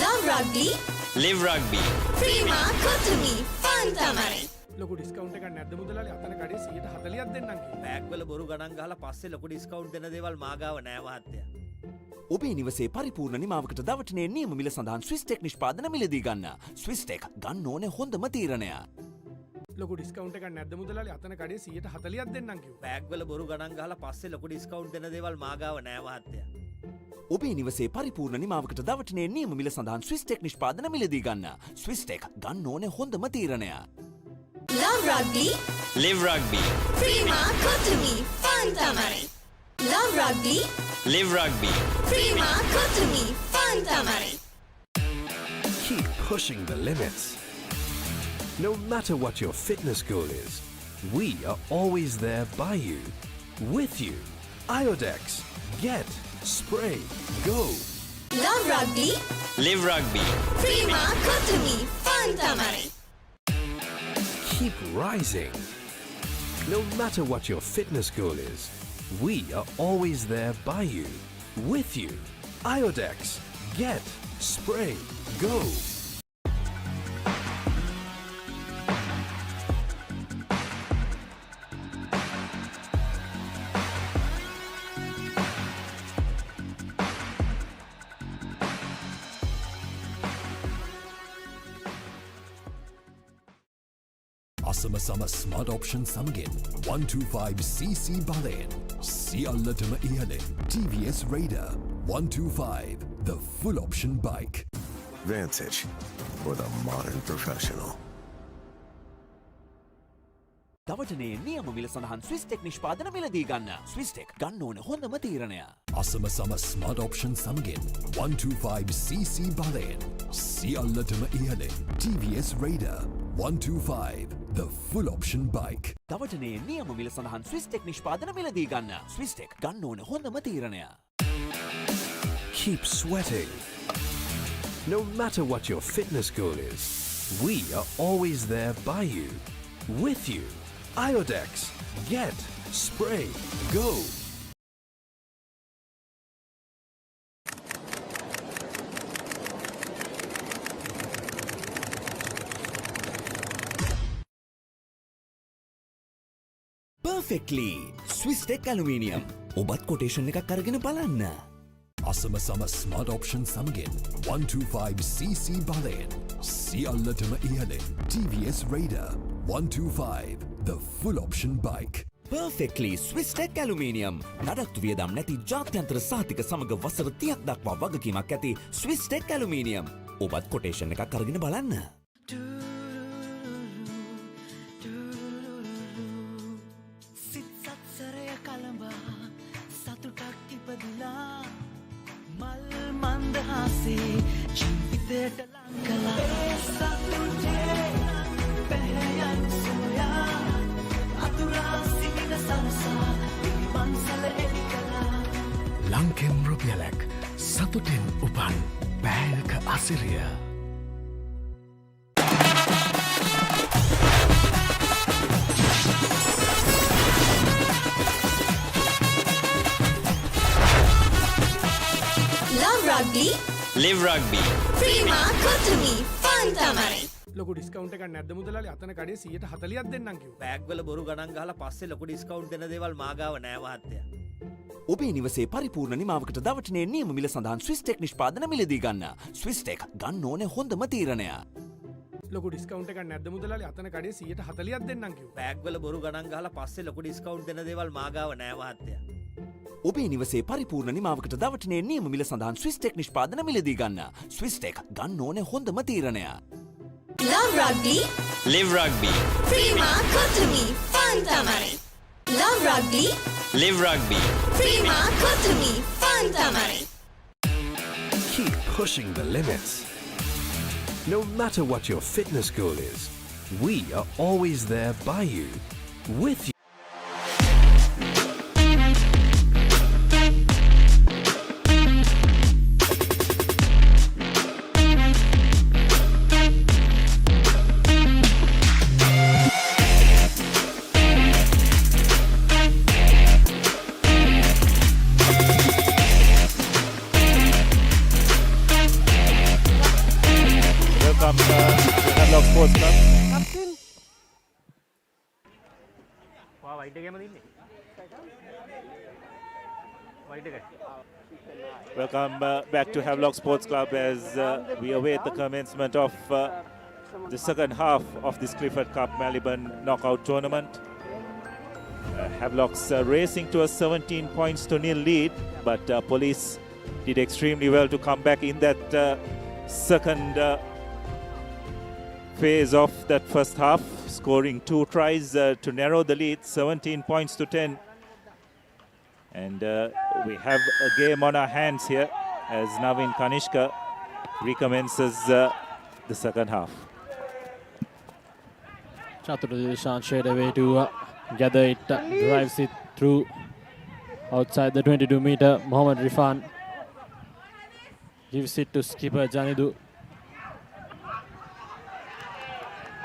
Love Rugby. Live rugby. Prima Kotumi. Fun Tamari. ලොකු ඩිස්කවුන්ට් එකක් නැද්ද මුදලාලි? අතන කඩේ 140ක් දෙන්නම් කියලා. බෑග් වල බොරු ගණන් ගහලා පස්සේ ලොකු ඩිස්කවුන්ට් දෙන දේවල් මාගාව නෑ මහත්තයා. ඔබේ නිවසේ පරිපූර්ණ නිමාවකට දවටනේ නියම මිල සඳහන් Swiss Tech නිෂ්පාදන මිලදී ගන්න. Swiss Tech ගන්න ඕනේ හොඳම තීරණය. ලොකු ඩිස්කවුන්ට් එකක් නැද්ද මුදලාලි? අතන කඩේ 140ක් දෙන්නම් කිව්වා. බෑග් වල බොරු ගණන් ගහලා පස්සේ ලොකු ඩිස්කවුන්ට් දෙන දේවල් මාගාව නෑ මහත්තයා. ඔබේ නිවසේ පරිපූර්ණ නිමාවකට දවටනේ නියම මිල සඳහන් Swiss Tech නිෂ්පාදන මිලදී ගන්න. Swiss Tech ගන්න ඕනේ හොඳම තීරණය. Love Rugby. Live rugby. Prima Kotumi. Fun Tamari. Love Rugby. Live rugby. Prima Kotumi. Fun Tamari. Keep pushing the limits. No matter what your fitness goal is, we are always there by you, with you. Iodex. Get, spray, go. Love Rugby. Live rugby. Prima Kotumi. Fun Tamari. Keep rising. No matter what your fitness goal is, we are always there by you, with you. Iodex. Get, spray, go. අසම සම smart option සමගින් 125cc බලයෙන් සියල්ලටම ඉහළින් TVS Raider 125 the full option bike. Vantage for the modern professional. දවටනේ නියම මිල සඳහන් Swiss Tech නිෂ්පාදන මිලදී ගන්න. Swiss Tech ගන්න ඕනේ හොඳම තීරණය. අසම සම ස්මාර්ට් ඔප්ෂන් සමගින් 125cc බලයෙන් සියල්ලටම ඉහළින් TVS Raider 125 the full option bike. දවටනේ නියම මිල සඳහන් Swiss Tech නිෂ්පාදන මිලදී ගන්න. Swiss Tech ගන්න ඕනේ හොඳම තීරණය. Keep sweating. No matter what your fitness goal is, we are always there by you, with you. Iodex. Get, spray, go. Perfectly Swiss Tech Aluminium. ඔබත් කොටේෂන් එකක් අරගෙන බලන්න. අසම සම ස්මාර්ට් ඔප්ෂන් සමගින් 125cc බලයෙන් සියල්ලටම ඉහළින් TVS Raider 125 the full option bike. Perfectly Swiss Tech Aluminium. නඩත්තු වියදම් නැති ජාත්‍යන්තර සහතික සමග වසර 30ක් දක්වා වගකීමක් ඇති Swiss Tech Aluminium. ඔබත් කොටේෂන් එකක් අරගෙන බලන්න. සිත් සත්සරය කලඹා සතුටක් ඉපදිලා මල් මන්දහසේ ජීවිතයට ලං කළා සතුටේ පැහැයන් සොයා අතුරා සිහින සරසා මන්සල එලි කළා ලංකෙම් රුපියලක් සතුටෙන් උපන් බෑල්ක අසිරිය. Love Rugby. Live rugby. Prima Kotumi. Fun Tamari. ලොකු ඩිස්කවුන්ට් එකක් නැද්ද මුදලාලි? අතන කඩේ 140ක් දෙන්නම් කිව්වා. බෑග් වල බොරු ගණන් ගහලා පස්සේ ලොකු ඩිස්කවුන්ට් දෙන දේවල් මාගාව නෑ මහත්තයා. ඔබේ නිවසේ පරිපූර්ණ නිමාවකට දවටනේ නියම මිල සඳහන් ස්විස්ටෙක් නිෂ්පාදන මිලදී ගන්න. ස්විස්ටෙක් ගන්න ඕනේ හොඳම තීරණය. ලොකු ඩිස්කවුන්ට් එකක් නැද්ද මුදලාලි? අතන කඩේ 140ක් දෙන්නම් කිව්වා. බෑග් වල බොරු ගණන් ගහලා පස්සේ ලොකු ඩිස්කවුන්ට් දෙන දේවල් මාගාව නෑ මහත්තයා. ඔබේ නිවසේ පරිපූර්ණ නිමාවකට දවටනේ නියම මිල සඳහන් ස්විස්ටෙක් නිෂ්පාදන මිලදී ගන්න. ස්විස්ටෙක් ගන්න ඕනේ හොඳම තීරණය. Love Rugby. Live Rugby. Prima Kotumi. Fun tamari. Love Rugby. Live Rugby. Prima Kotumi. Fun tamari. Keep pushing the limits. No matter what your fitness goal is, we are always there by you, with you. Welcome to Havlock Sports Club. Captain. Wow, white game dinne. White game. Welcome back to Havlock Sports Club as we await the commencement of the second half of this Clifford Cup Maliban knockout tournament. Havlock's racing to a 17 points to nil lead, but Police did extremely well to come back in that second phase of that first half, scoring 2 tries to narrow the lead, 17 points to 10. And we have a game on our hands here as Navin Kanishka recommences the second half. Chaturashan straight away to gather it, drives it through outside the 22-meter. Mohammad Rifan gives it to skipper Janidu.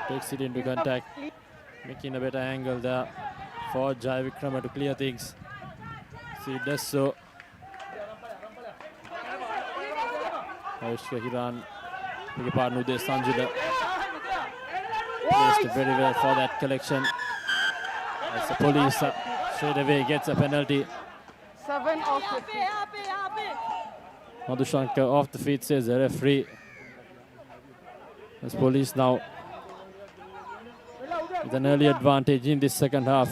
Takes it into contact, making a better angle there for Jai Vikrama to clear things. So he does so. Aishka Hiran, big partner Uday Sanjida, placed very well for that collection. As the Police straight away gets a penalty. 7 off the feet. Madhushankar off the feet, says the referee. As Police now with an early advantage in this second half.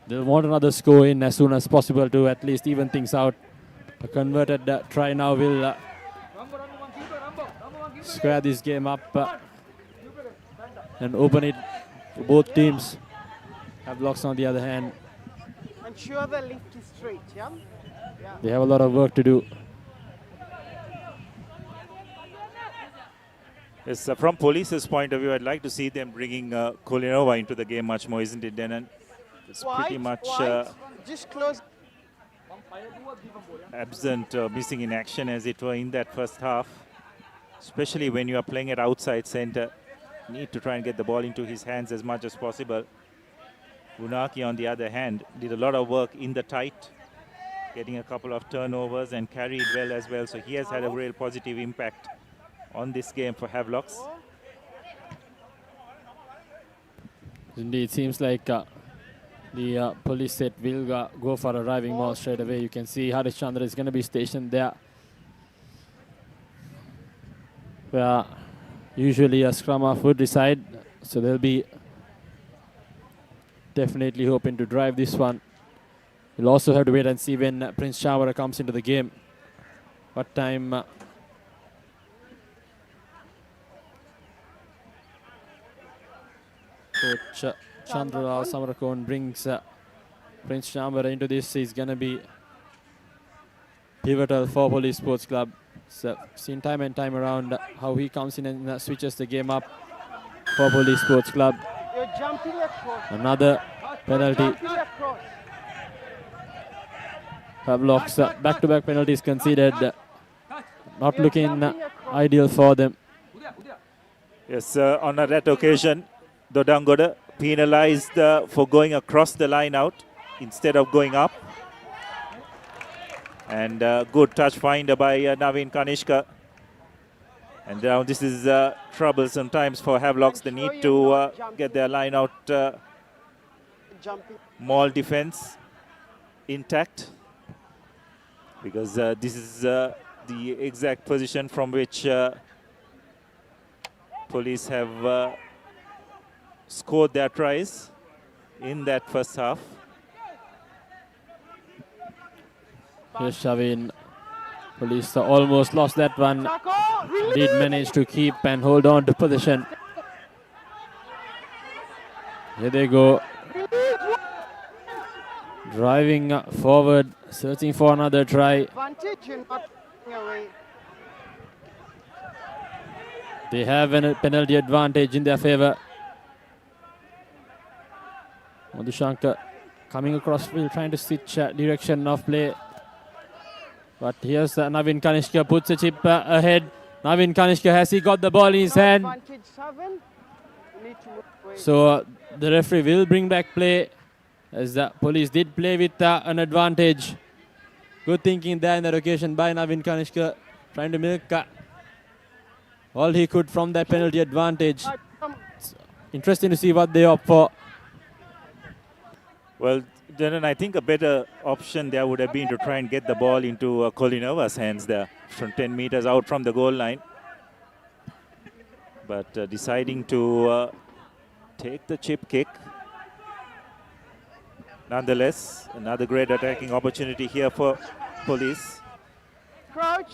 They'll want another score in as soon as possible to at least even things out. A converted try now will square this game up and open it for both teams. Havlocks on the other hand. Ensure the lift is straight, yeah? They have a lot of work to do. Yes, from Police's point of view, I'd like to see them bringing Kolinova into the game much more, isn't it, Denan? It's pretty much just close. absent, missing in action as it were in that first half. Especially when you are playing at outside centre. Need to try and get the ball into his hands as much as possible. Unaki, on the other hand, did a lot of work in the tight, getting a couple of turnovers and carried well as well. So he has had a real positive impact on this game for Havlocks. Indeed, it seems like the Police set will go for a driving ball straight away. You can see Harish Chandra is going to be stationed there. Where usually a scrum half would reside. So they'll be definitely hoping to drive this one. We'll also have to wait and see when Prince Chavara comes into the game. What time Coach Chandra Samarakon brings Prince Chavara into this. He's going to be pivotal for Police Sports Club. So seen time and time around how he comes in and switches the game up for Police Sports Club. You're jumping across. Another penalty. Havlock's back-to-back penalties conceded. Not looking ideal for them. Yes, on that occasion, Dodangoda penalized for going across the line out instead of going up. And good touch finder by Navin Kanishka. And now this is troublesome times for Havlocks. They need to get their line out, maul defense intact, because this is the exact position from which police have scored their tries in that first half. Here's Shavin. Police almost lost that one. Did manage to keep and hold on to position. Here they go. Driving forward, searching for another try. They have a penalty advantage in their favor. Madhushankar coming across field, trying to switch direction of play. But here's Navin Kanishka puts a chip ahead. Navin Kanishka, has he got the ball in his hand? So the referee will bring back play, as the police did play with an advantage. Good thinking there in that occasion by Navin Kanishka, trying to milk all he could from that penalty advantage. It's interesting to see what they opt for. Well, Denon, I think a better option there would have been to try and get the ball into Kolinova's hands there from 10 meters out from the goal line. But deciding to take the chip kick. Nonetheless, another great attacking opportunity here for police. Crouch.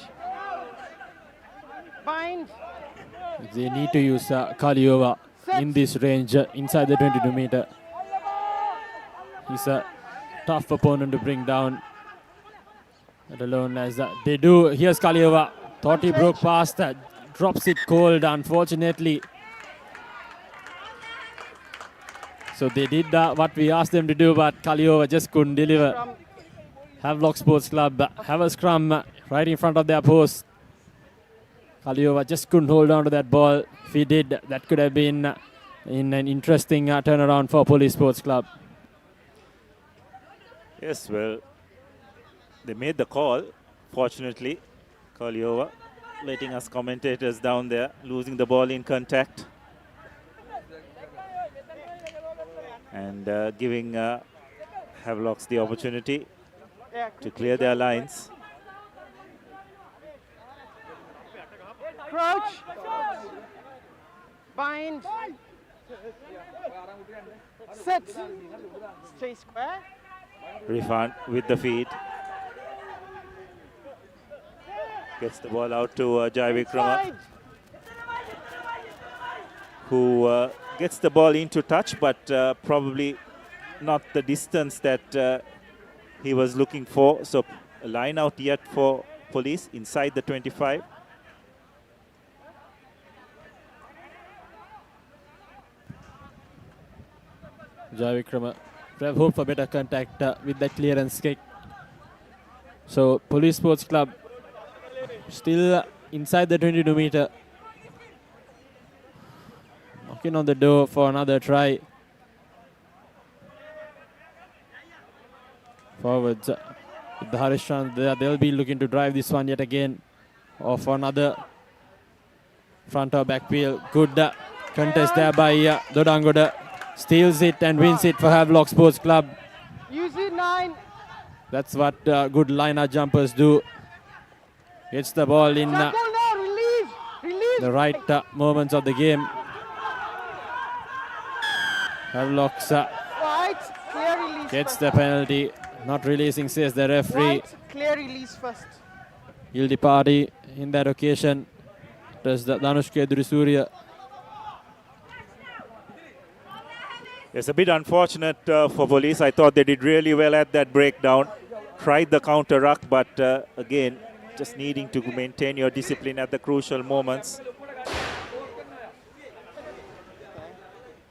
Bind. They need to use Kaliova in this range inside the 22 meter. He's a tough opponent to bring down. Let alone as they do. Here's Kaliova. Thought he broke past that. Drops it cold, unfortunately. So they did what we asked them to do, but Kaliova just couldn't deliver. Havlock Sports Club have a scrum right in front of their post. Kaliova just couldn't hold on to that ball. If he did, that could have been in an interesting turnaround for Police Sports Club. Yes, well, they made the call, fortunately. Kaliova letting us commentators down there, losing the ball in contact. And giving Havlocks the opportunity to clear their lines. Crouch. Bind. Sit. Stay square. Rifan with the feed. Gets the ball out to Jai Vikrama, who gets the ball into touch, but probably not the distance that he was looking for. So a line out yet for police inside the 25. Jai Vikrama. We have hope for better contact with that clearance kick. So Police Sports Club still inside the 22 meter. Knocking on the door for another try. Forwards with the Harishan, they'll be looking to drive this one yet again. Or for another front or back wheel. Good contest there by Dodangoda. Steals it and wins it for Havlock Sports Club. Use it 9. That's what good liner jumpers do. Gets the ball in the right moments of the game. Havlocks gets the penalty. Not releasing, says the referee. Clear release first. Guilty party in that occasion. It was the Danushka Edurisurya. It's a bit unfortunate for police. I thought they did really well at that breakdown. Tried the counter ruck, but again, just needing to maintain your discipline at the crucial moments.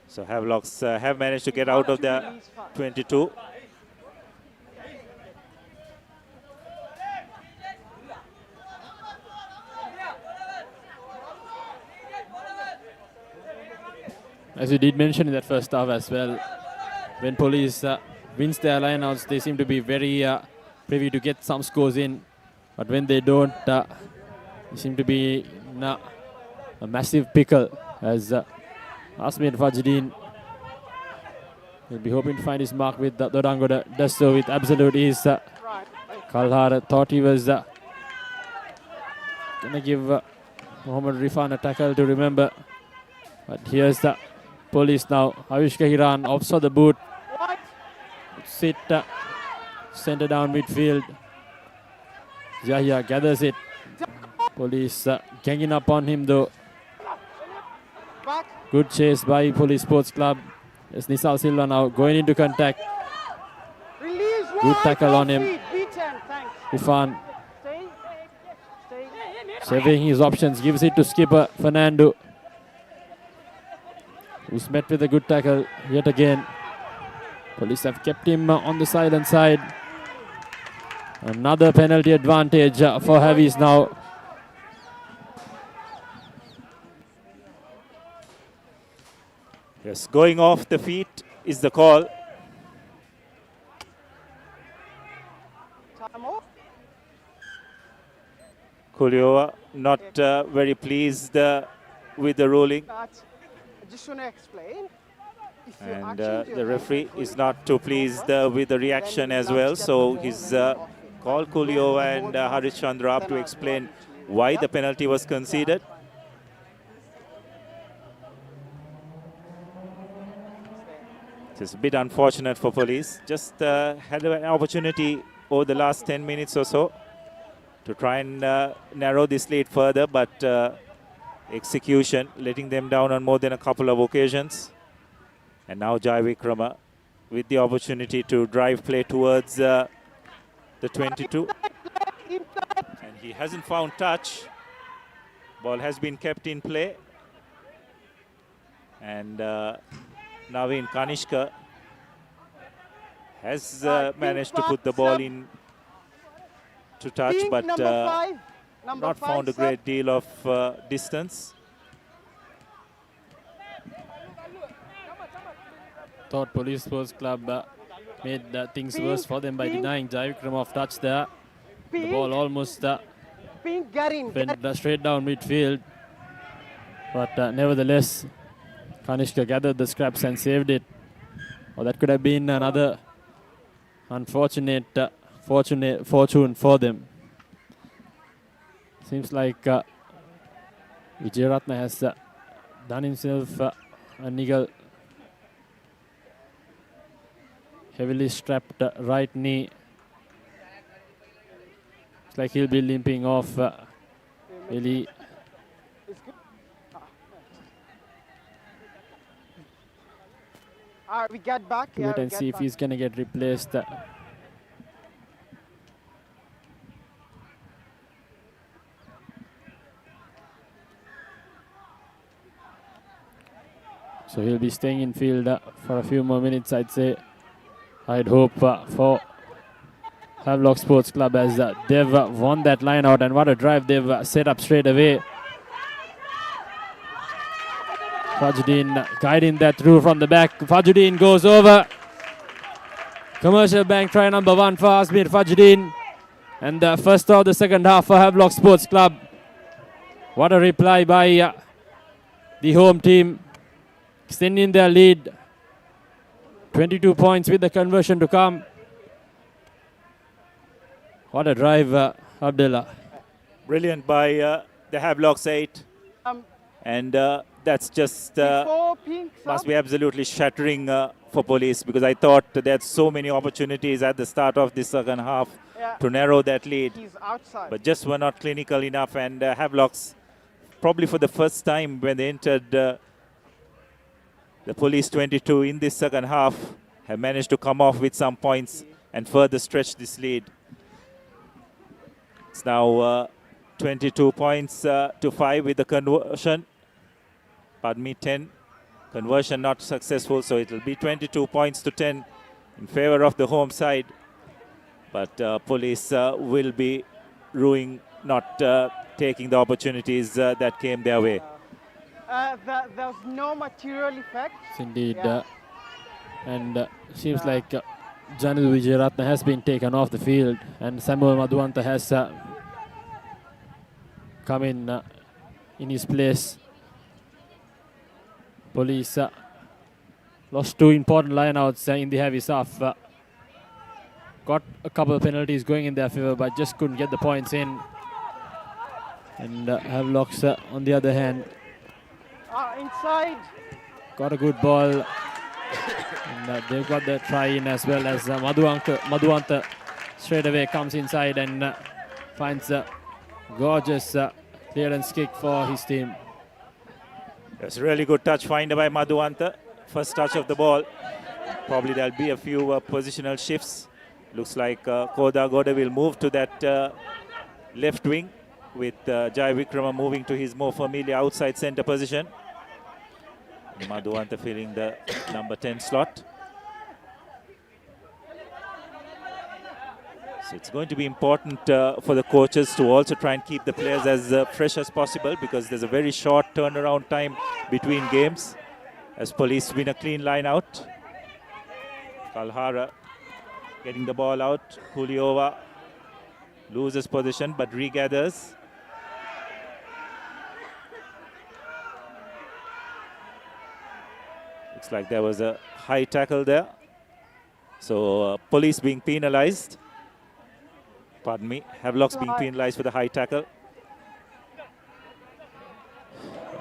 So Havlocks have managed to get out of their 22. As you did mention in that first half as well, when police wins their lineouts, they seem to be very privy to get some scores in. But when they don't, they seem to be a massive pickle as Asmir Fajidin will be hoping to find his mark with Dodango does so with absolute ease. Kalhar thought he was going to give Mohammad Rifan a tackle to remember. But here's the police now. Avish Kahiran opts for the boot. Sit, center down midfield. Yahya gathers it. Police ganging up on him though. Good chase by Police Sports Club. It's Nisal Silva now going into contact. Good tackle on him. Rifan saving his options, gives it to skipper Fernando, who's met with a good tackle yet again. Police have kept him on the silent side. Another penalty advantage for Heavies now. Yes, going off the feet is the call. Kuliova not very pleased with the ruling. I just want to explain. And the referee is not too pleased with the reaction as well. So he's called Kuliova and Harish Chandra up to explain why the penalty was conceded. It's a bit unfortunate for Police. Just had an opportunity over the last 10 minutes or so to try and narrow this lead further, but execution letting them down on more than a couple of occasions. And now Jai Vikrama with the opportunity to drive play towards the 22. And he hasn't found touch. Ball has been kept in play. And Naveen Kanishka has managed to put the ball in to touch, but not found a great deal of distance. Thought Police Sports Club made things worse for them by denying Jai Vikram of touch there. The ball almost went straight down midfield. But nevertheless, Kanishka gathered the scraps and saved it. Or that could have been another unfortunate fortune for them. Seems like Vijayaratna has done himself a niggle. Heavily strapped right knee. It's like he'll be limping off. Really. We get back. Wait and see if he's going to get replaced. So he'll be staying in field for a few more minutes, I'd say. I'd hope for Havlock Sports Club as they've won that line out, and what a drive they've set up straight away. Fajudeen guiding that through from the back. Fajudeen goes over. Commercial Bank try number 1 for Asmir Fajudeen. And the first of the second half for Havlock Sports Club. What a reply by the home team, extending their lead. 22 points with the conversion to come. What a drive, Abdullah. Brilliant by the Havelocks 8. And that's just must be absolutely shattering for Police, because I thought they had so many opportunities at the start of the second half to narrow that lead. But just were not clinical enough, and Havelocks, probably for the first time when they entered the Police 22 in this second half, have managed to come off with some points and further stretch this lead. It's now 22 points to 5 with the conversion. Pardon me, 10. Conversion not successful, so it will be 22 points to 10 in favor of the home side. But Police will be ruining, not taking the opportunities that came their way. There's no material effect. Indeed. And seems like Janil Vijayaratna has been taken off the field, and Samuel Madhuanta has come in his place. Police lost 2 important lineouts in the heavy half. Got a couple of penalties going in their favour, but just couldn't get the points in. And Havlocks, on the other hand, inside. got a good ball. And they've got the try in as well as Madhuanta straight away comes inside and finds a gorgeous clearance kick for his team. That's a really good touch find by Madhuanta. First touch of the ball. Probably there'll be a few positional shifts. Looks like Koda Goda will move to that left wing with Jai Vikrama moving to his more familiar outside centre position. Madhuanta filling the number 10 slot. So it's going to be important for the coaches to also try and keep the players as fresh as possible, because there's a very short turnaround time between games as Police win a clean line out. Kalhara getting the ball out. Kuliova loses position but regathers. Looks like there was a high tackle there. So Police being penalized. Pardon me, Havelock's being penalized for the high tackle.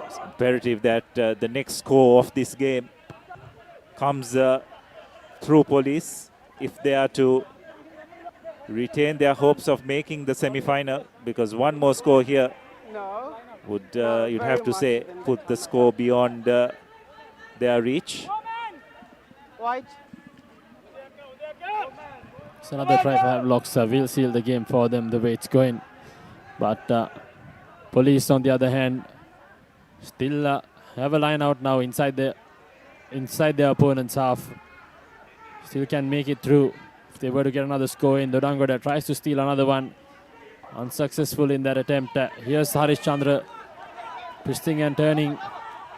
It's imperative that the next score of this game comes through Police if they are to retain their hopes of making the semi-final, because one more score here would, you'd have to say, put the score beyond their reach. White. It's another try for Havlocks. Will seal the game for them the way it's going. But Police, on the other hand, still have a line out now inside their opponent's half. Still can make it through if they were to get another score in. Dodangoda tries to steal another one. Unsuccessful in that attempt. Here's Harish Chandra twisting and turning,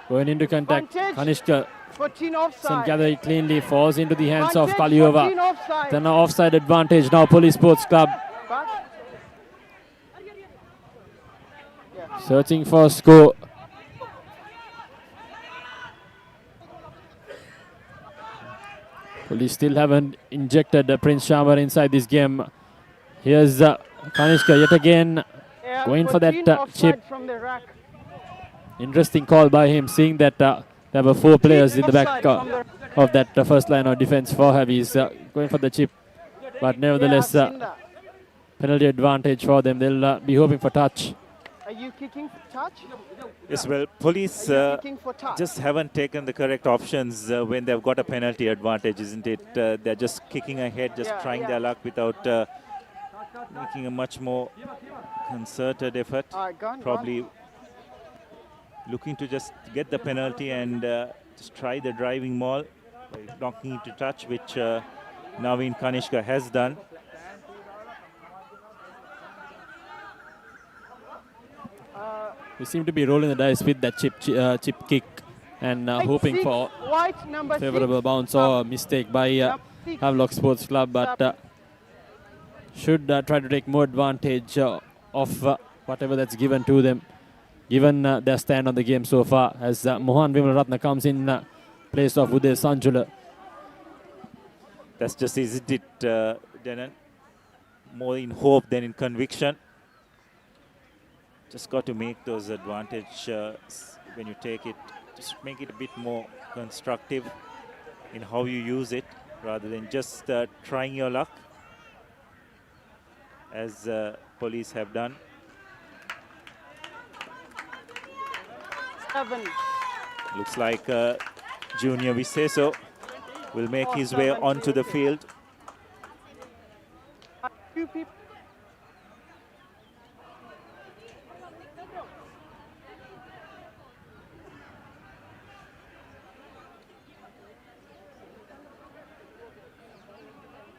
going into contact. Kanishka doesn't gather it cleanly, falls into the hands of Kaliova. Then an offside advantage now, Police Sports Club. Searching for a score. Police still haven't injected Prince Shamar inside this game. Here's Kanishka yet again, going for that chip. Interesting call by him, seeing that there were 4 players in the back of that first line of defense for Heavies, going for the chip. But nevertheless, penalty advantage for them. They'll be hoping for touch. Are you kicking for touch? Yes, well, Police just haven't taken the correct options when they've got a penalty advantage, isn't it? They're just kicking ahead, just trying their luck without making a much more concerted effort. Probably looking to just get the penalty and just try the driving maul by knocking into touch, which Naveen Kanishka has done. We seem to be rolling the dice with that chip kick and hoping for favourable bounce or mistake by Havelock Sports Club, but should try to take more advantage of whatever that's given to them, given their stand on the game so far, as Mohan Vimalratna comes in place of Uday Sanjula. That's just, isn't it, Denan? More in hope than in conviction. Just got to make those advantage when you take it. Just make it a bit more constructive in how you use it, rather than just trying your luck, as Police have done. 7. Looks like Junior Viseso will make his way onto the field. 2 people.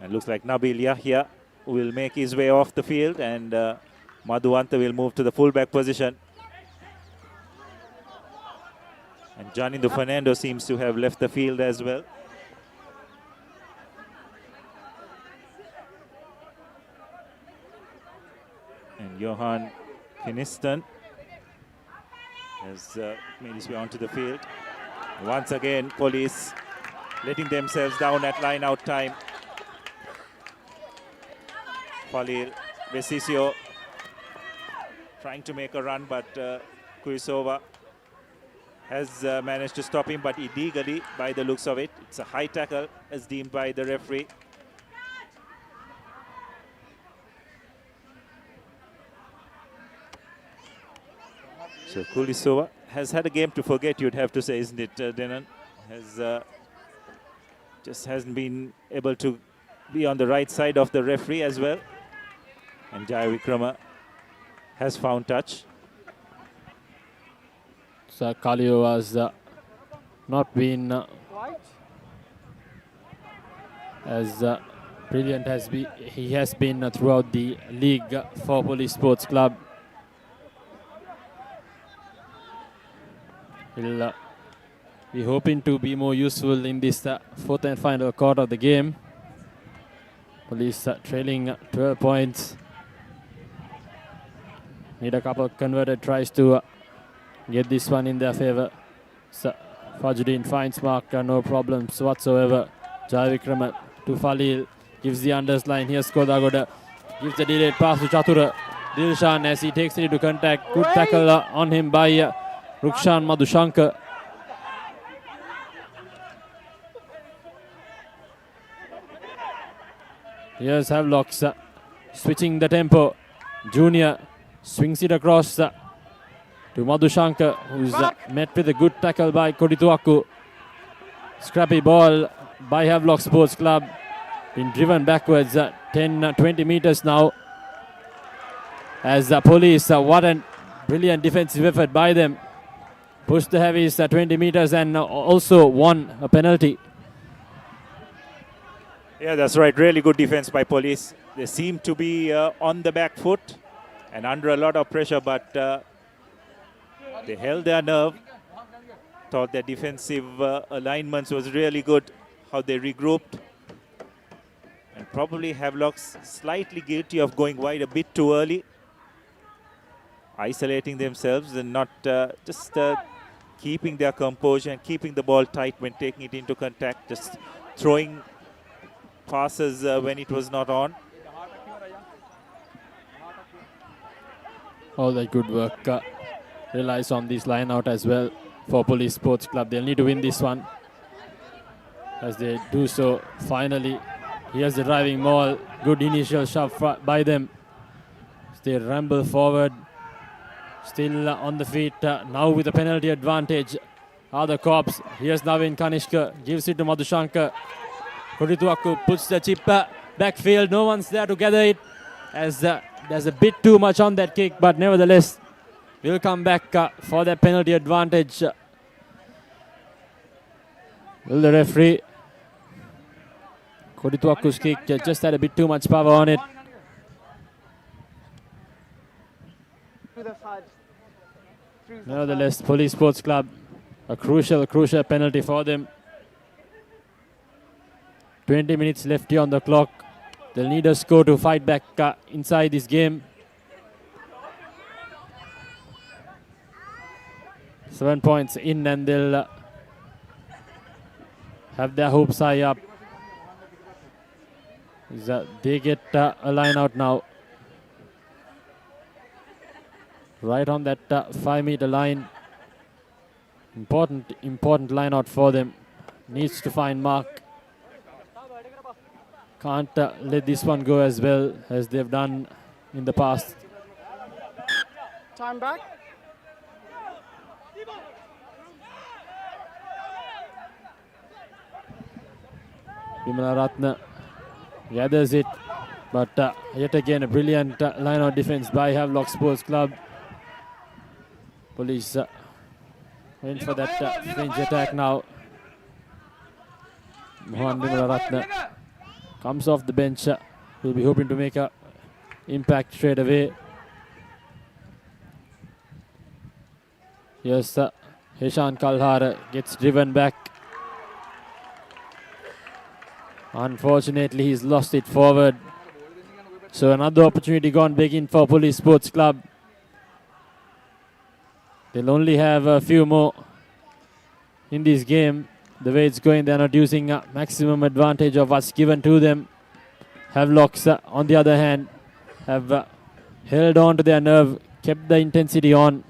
And looks like Nabil Yahya will make his way off the field, and Madhuanta will move to the fullback position. And Janindu Fernando seems to have left the field as well. And Johan Finiston has made his way onto the field. Once again, police letting themselves down at line out time. Khalil Vesisio trying to make a run, but Kuisova has managed to stop him, but illegally by the looks of it. It's a high tackle as deemed by the referee. So Kulisova has had a game to forget, you'd have to say, isn't it, Denan? Just hasn't been able to be on the right side of the referee as well. And Jaya Vikrama has found touch. So Kalio has not been as brilliant as he has been throughout the league for Police Sports Club. He'll be hoping to be more useful in this fourth and final quarter of the game. Police trailing 12 points. Need a couple of converted tries to get this one in their favor. So Fajruddin finds mark, no problems whatsoever. Jaya Vikrama to Falil, gives the unders line. Here's Kodagoda, gives the delayed pass to Chatura. Dilshan as he takes it into contact. Good tackle on him by Rukshan Madhushankar. Here's Havlock switching the tempo. Junior swings it across to Madhushankar, who's met with a good tackle by Kodituaku. Scrappy ball by Havelock Sports Club. Been driven backwards 10-20 meters now. As the police, what a brilliant defensive effort by them. Pushed the heavies 20 meters and also won a penalty. Yeah, that's right. Really good defense by police. They seem to be on the back foot and under a lot of pressure, but they held their nerve. Thought their defensive alignments was really good, how they regrouped. And probably Havelock's slightly guilty of going wide a bit too early. Isolating themselves and not just keeping their composure and keeping the ball tight when taking it into contact. Just throwing passes when it was not on. All that good work relies on this line out as well for Police Sports Club. They'll need to win this one. As they do so, finally, here's the driving maul. Good initial shove by them. They ramble forward. Still on the feet, now with a penalty advantage. Are the Cops. Here's Navin Kanishka, gives it to Madhushankar. Kodituaku puts the chip backfield. No one's there to gather it, as there's a bit too much on that kick, but nevertheless, we'll come back for that penalty advantage. Will the referee? Kodituaku's kick just had a bit too much power on it. Nevertheless, Police Sports Club, a crucial penalty for them. 20 minutes left here on the clock. They'll need a score to fight back inside this game. 7 points in and they'll have their hopes high up. They get a line out now. Right on that 5-meter line. Important line out for them. Needs to find mark. Can't let this one go as well as they've done in the past. Time back. Vimala Ratna gathers it, but yet again a brilliant line-out defense by Havlock Sports Club. Police went for that fringe attack now. Mohan Vimala Ratna comes off the bench. Will be hoping to make an impact straight away. Yes, Heshan Kalhar gets driven back. Unfortunately, he's lost it forward. So another opportunity gone big in for Police Sports Club. They'll only have a few more in this game. The way it's going, they're not using maximum advantage of what's given to them. Havlocks, on the other hand, have held on to their nerve, kept the intensity on,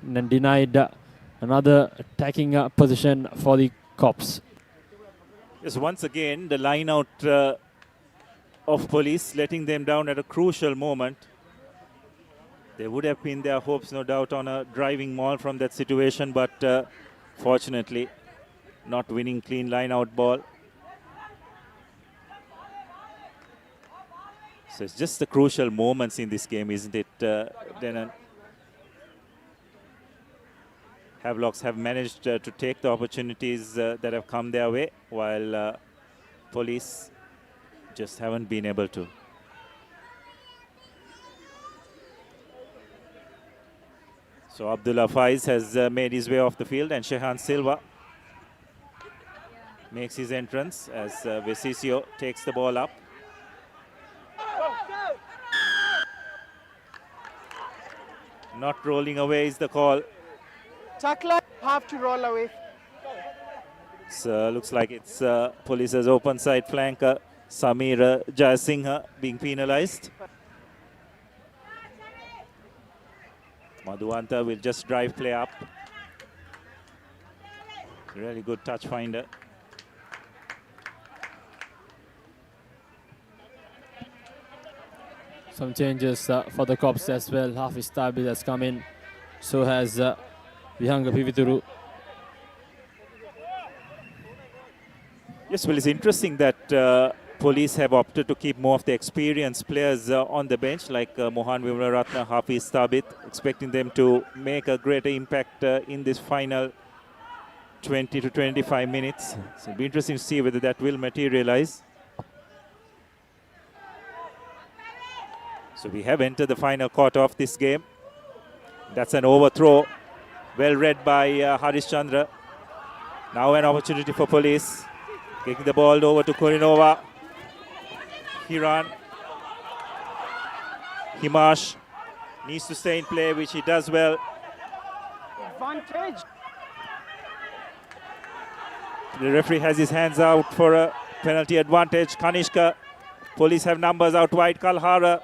and then denied another attacking position for the Cops. Yes, once again, the line out of police letting them down at a crucial moment. They would have pinned their hopes, no doubt, on a driving maul from that situation, but fortunately, not winning clean line out ball. So it's just the crucial moments in this game, isn't it, Denon? Havlocks have managed to take the opportunities that have come their way, while police just haven't been able to. So Abdullah Faiz has made his way off the field, and Shehan Silva makes his entrance as Vesisio takes the ball up. Not rolling away is the call. Tackler, have to roll away. So looks like it's Police's open side flanker, Samir Jayasinghe, being penalized. Madhuanta will just drive play up. Really good touch finder. Some changes for the Cops as well. Hafiz Tabid has come in. So has Vihanga Pivituru. Yes, well, it's interesting that Police have opted to keep more of the experienced players on the bench, like Mohan Vimlaratna, Hafiz Tabit, expecting them to make a greater impact in this final 20 to 25 minutes. So it'll be interesting to see whether that will materialize. So we have entered the final quarter of this game. That's an overthrow, well read by Harish Chandra. Now an opportunity for Police. Taking the ball over to Korinova. Hiran. Himash needs to stay in play, which he does well. Advantage. The referee has his hands out for a penalty advantage. Kanishka. Police have numbers out wide. Kalhara.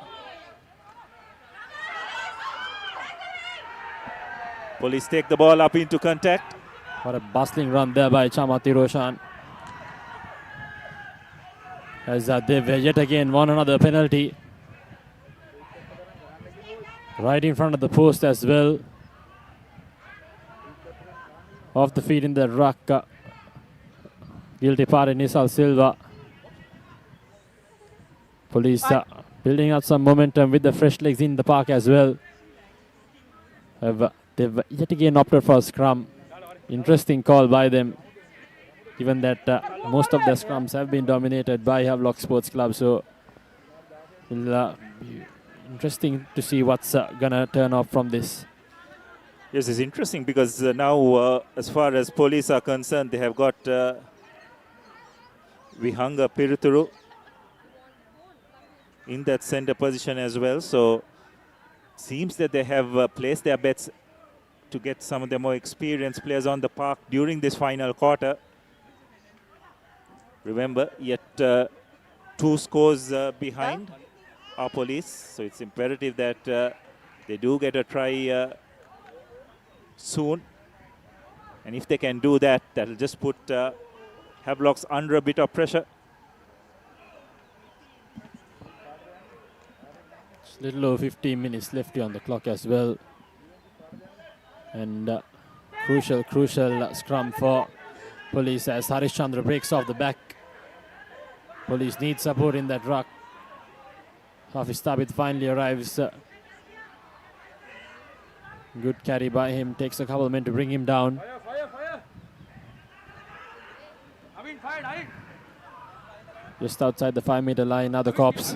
Police take the ball up into contact. What a bustling run there by Chamati Roshan. As they've yet again won another penalty. Right in front of the post as well. Off the feet in the ruck. Guilty party Nisal Silva. Police building up some momentum with the fresh legs in the park as well. They've yet again opted for a scrum. Interesting call by them, given that most of their scrums have been dominated by Havlock Sports Club. So it'll be interesting to see what's going to turn up from this. Yes, it's interesting because now, as far as Police are concerned, they have got Vihanga Piruturu in that center position as well. So seems that they have placed their bets to get some of the more experienced players on the park during this final quarter. Remember, yet 2 scores behind our Police, so it's imperative that they do get a try soon. And if they can do that, that'll just put Havlocks under a bit of pressure. It's a little over 15 minutes left on the clock as well. And crucial scrum for Police as Harish Chandra breaks off the back. Police need support in that ruck. Hafiz Tabit finally arrives. Good carry by him. Takes a couple of men to bring him down. Just outside the 5-meter line are the Cops.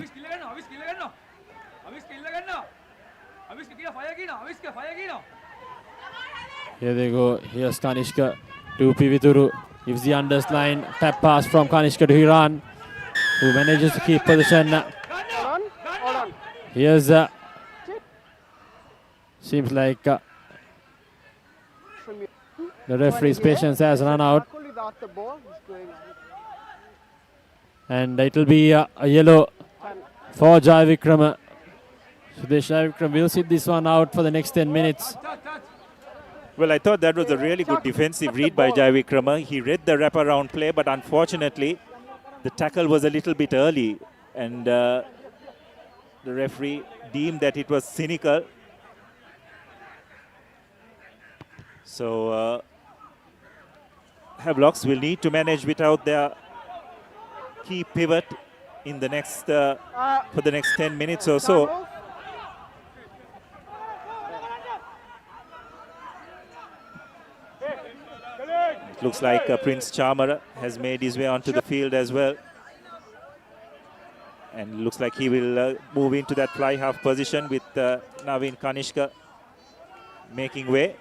Here they go. Here's Kanishka to Pivituru. Gives the underline. Tap pass from Kanishka to Hiran, who manages to keep position. Hold on. Here's seems like The referee's patience has run out. And it will be a yellow for Jai Vikram. Sudesh Jai Vikram will sit this one out for the next 10 minutes. Well, I thought that was a really good defensive read by Jai Vikrama. He read the wraparound play, but unfortunately, the tackle was a little bit early. And the referee deemed that it was cynical. So, Havlocks will need to manage without their key pivot in the next for the next 10 minutes or so. It looks like Prince Charmer has made his way onto the field as well. And looks like he will move into that fly half position with Naveen Kanishka making way.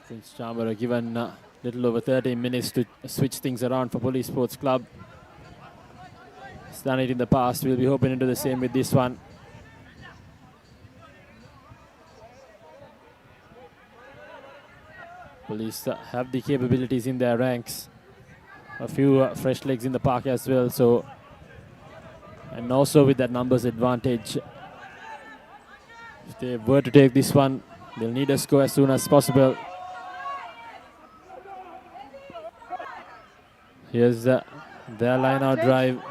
Prince Charmer given a little over 13 minutes to switch things around for Police Sports Club. He's done it in the past. We'll be hoping to do the same with this one. Police have the capabilities in their ranks. A few fresh legs in the park as well. So, and also with that numbers advantage, if they were to take this one, they'll need a score as soon as possible. Here's their line-out drive.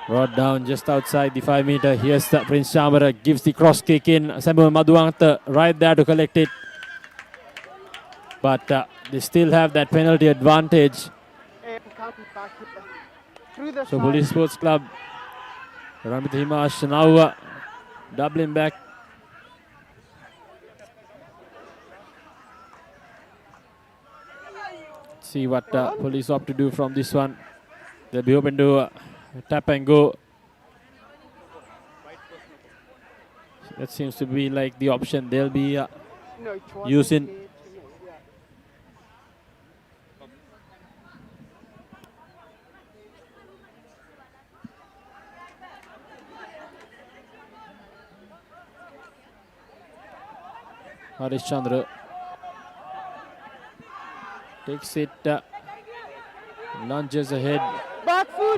Brought down just outside the 5 meter. Here's Prince Charmer, gives the cross kick in. Samuel Madhuwanta right there to collect it. But they still have that penalty advantage. So Police Sports Club, Ramit Himash now doubling back. See what Police opt to do from this one. They'll be open to tap and go. That seems to be like the option they'll be using. Harish Chandra takes it, lunges ahead.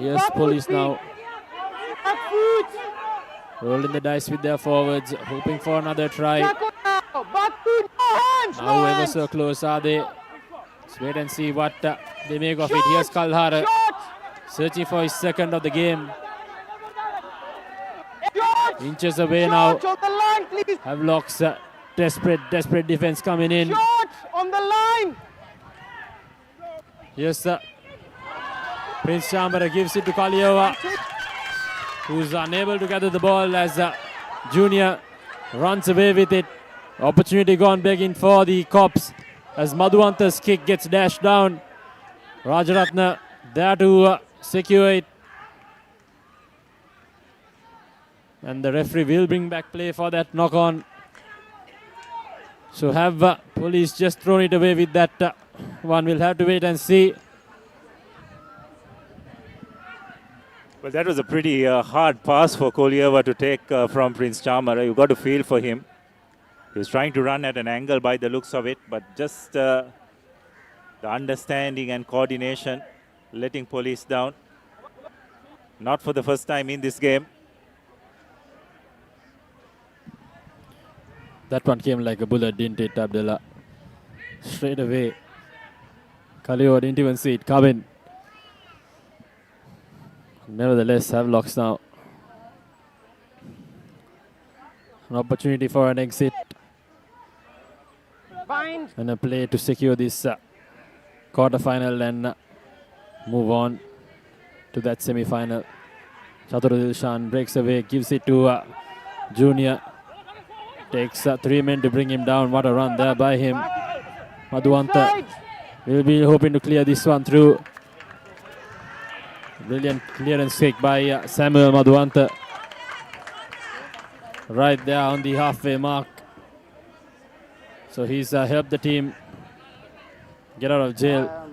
Yes, Police now rolling the dice with their forwards, hoping for another try. Now ever so close are they. Let's wait and see what they make of it. Here's Kalhara searching for his second of the game. Inches away now. Havlock's desperate defense coming in. On the line. Yes, Prince Charmer gives it to Kaliova, who's unable to gather the ball as Junior runs away with it. Opportunity gone begging for the Cops as Madhuwanta's kick gets dashed down. Rajaratna there to secure it. And the referee will bring back play for that knock-on. So have Police just thrown it away with that one? We'll have to wait and see. Well, that was a pretty hard pass for Kolieva to take from Prince Charmer. You got to feel for him. He was trying to run at an angle by the looks of it, but just the understanding and coordination letting Police down. Not for the first time in this game. That one came like a bullet, didn't it, Abdullah? Straight away. Kaliova didn't even see it coming. Nevertheless, Havlocks now. An opportunity for an exit. And a play to secure this quarterfinal and move on to that semi-final. Chatur Dilshan breaks away, gives it to Junior. Takes 3 men to bring him down. What a run there by him. Madhuwanta will be hoping to clear this one through. Brilliant clearance kick by Samuel Madhuwanta. Right there on the halfway mark. So he's helped the team get out of jail.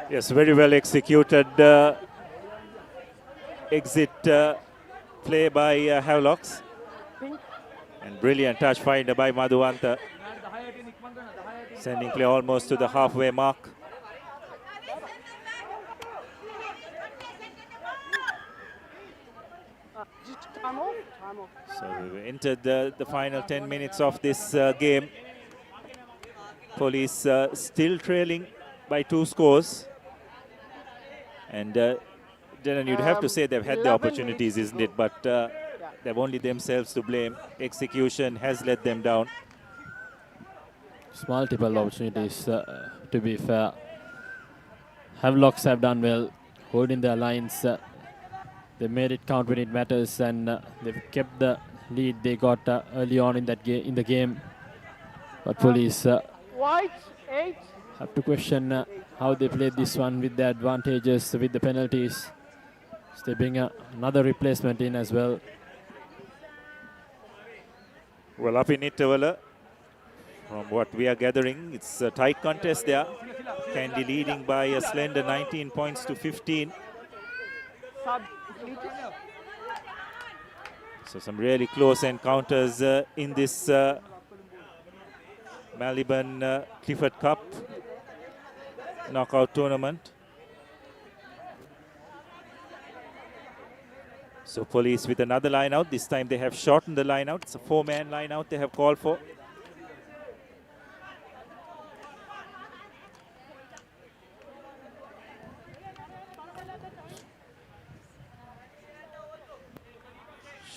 Yes, very well executed exit play by Havlocks. And brilliant touch finder by Madhuwanta, sending play almost to the halfway mark. Time off. Time off. So we've entered the final 10 minutes of this game. Police still trailing by 2 scores. And Dylan, you'd have to say they've had the opportunities, isn't it? But they've only themselves to blame. Execution has let them down. It's multiple opportunities, to be fair. Havelocks have done well, holding their lines. They made it count when it matters, and they've kept the lead they got early on in that in the game. But Police White, 8. have to question how they played this one with the advantages, with the penalties. So they bring another replacement in as well. Well, up in it, from what we are gathering, it's a tight contest there. Candy leading by a slender 19 points to 15. So some really close encounters in this Maliban Clifford Cup knockout tournament. So Police with another line out. This time they have shortened the line out. It's a 4-man line out they have called for.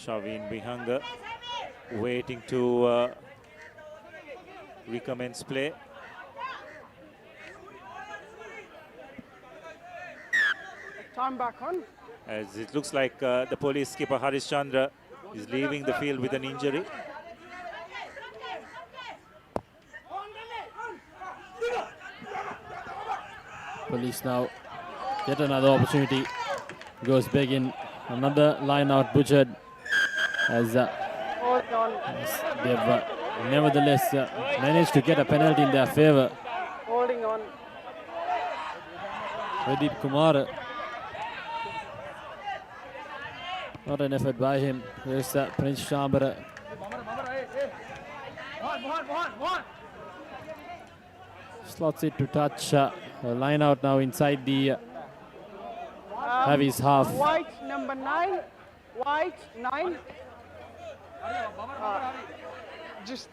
Shavin Bihanga waiting to recommence play. Time back on. As it looks like the Police skipper Harish Chandra is leaving the field with an injury. Police now get another opportunity. Goes big in. Another line out butchered, as they've nevertheless managed to get a penalty in their favor. Holding on. Pradeep Kumar. Not an effort by him. Here's Prince Chambara. Slots it to touch. Line out now inside the Havi's half. White, number 9. White, 9. Just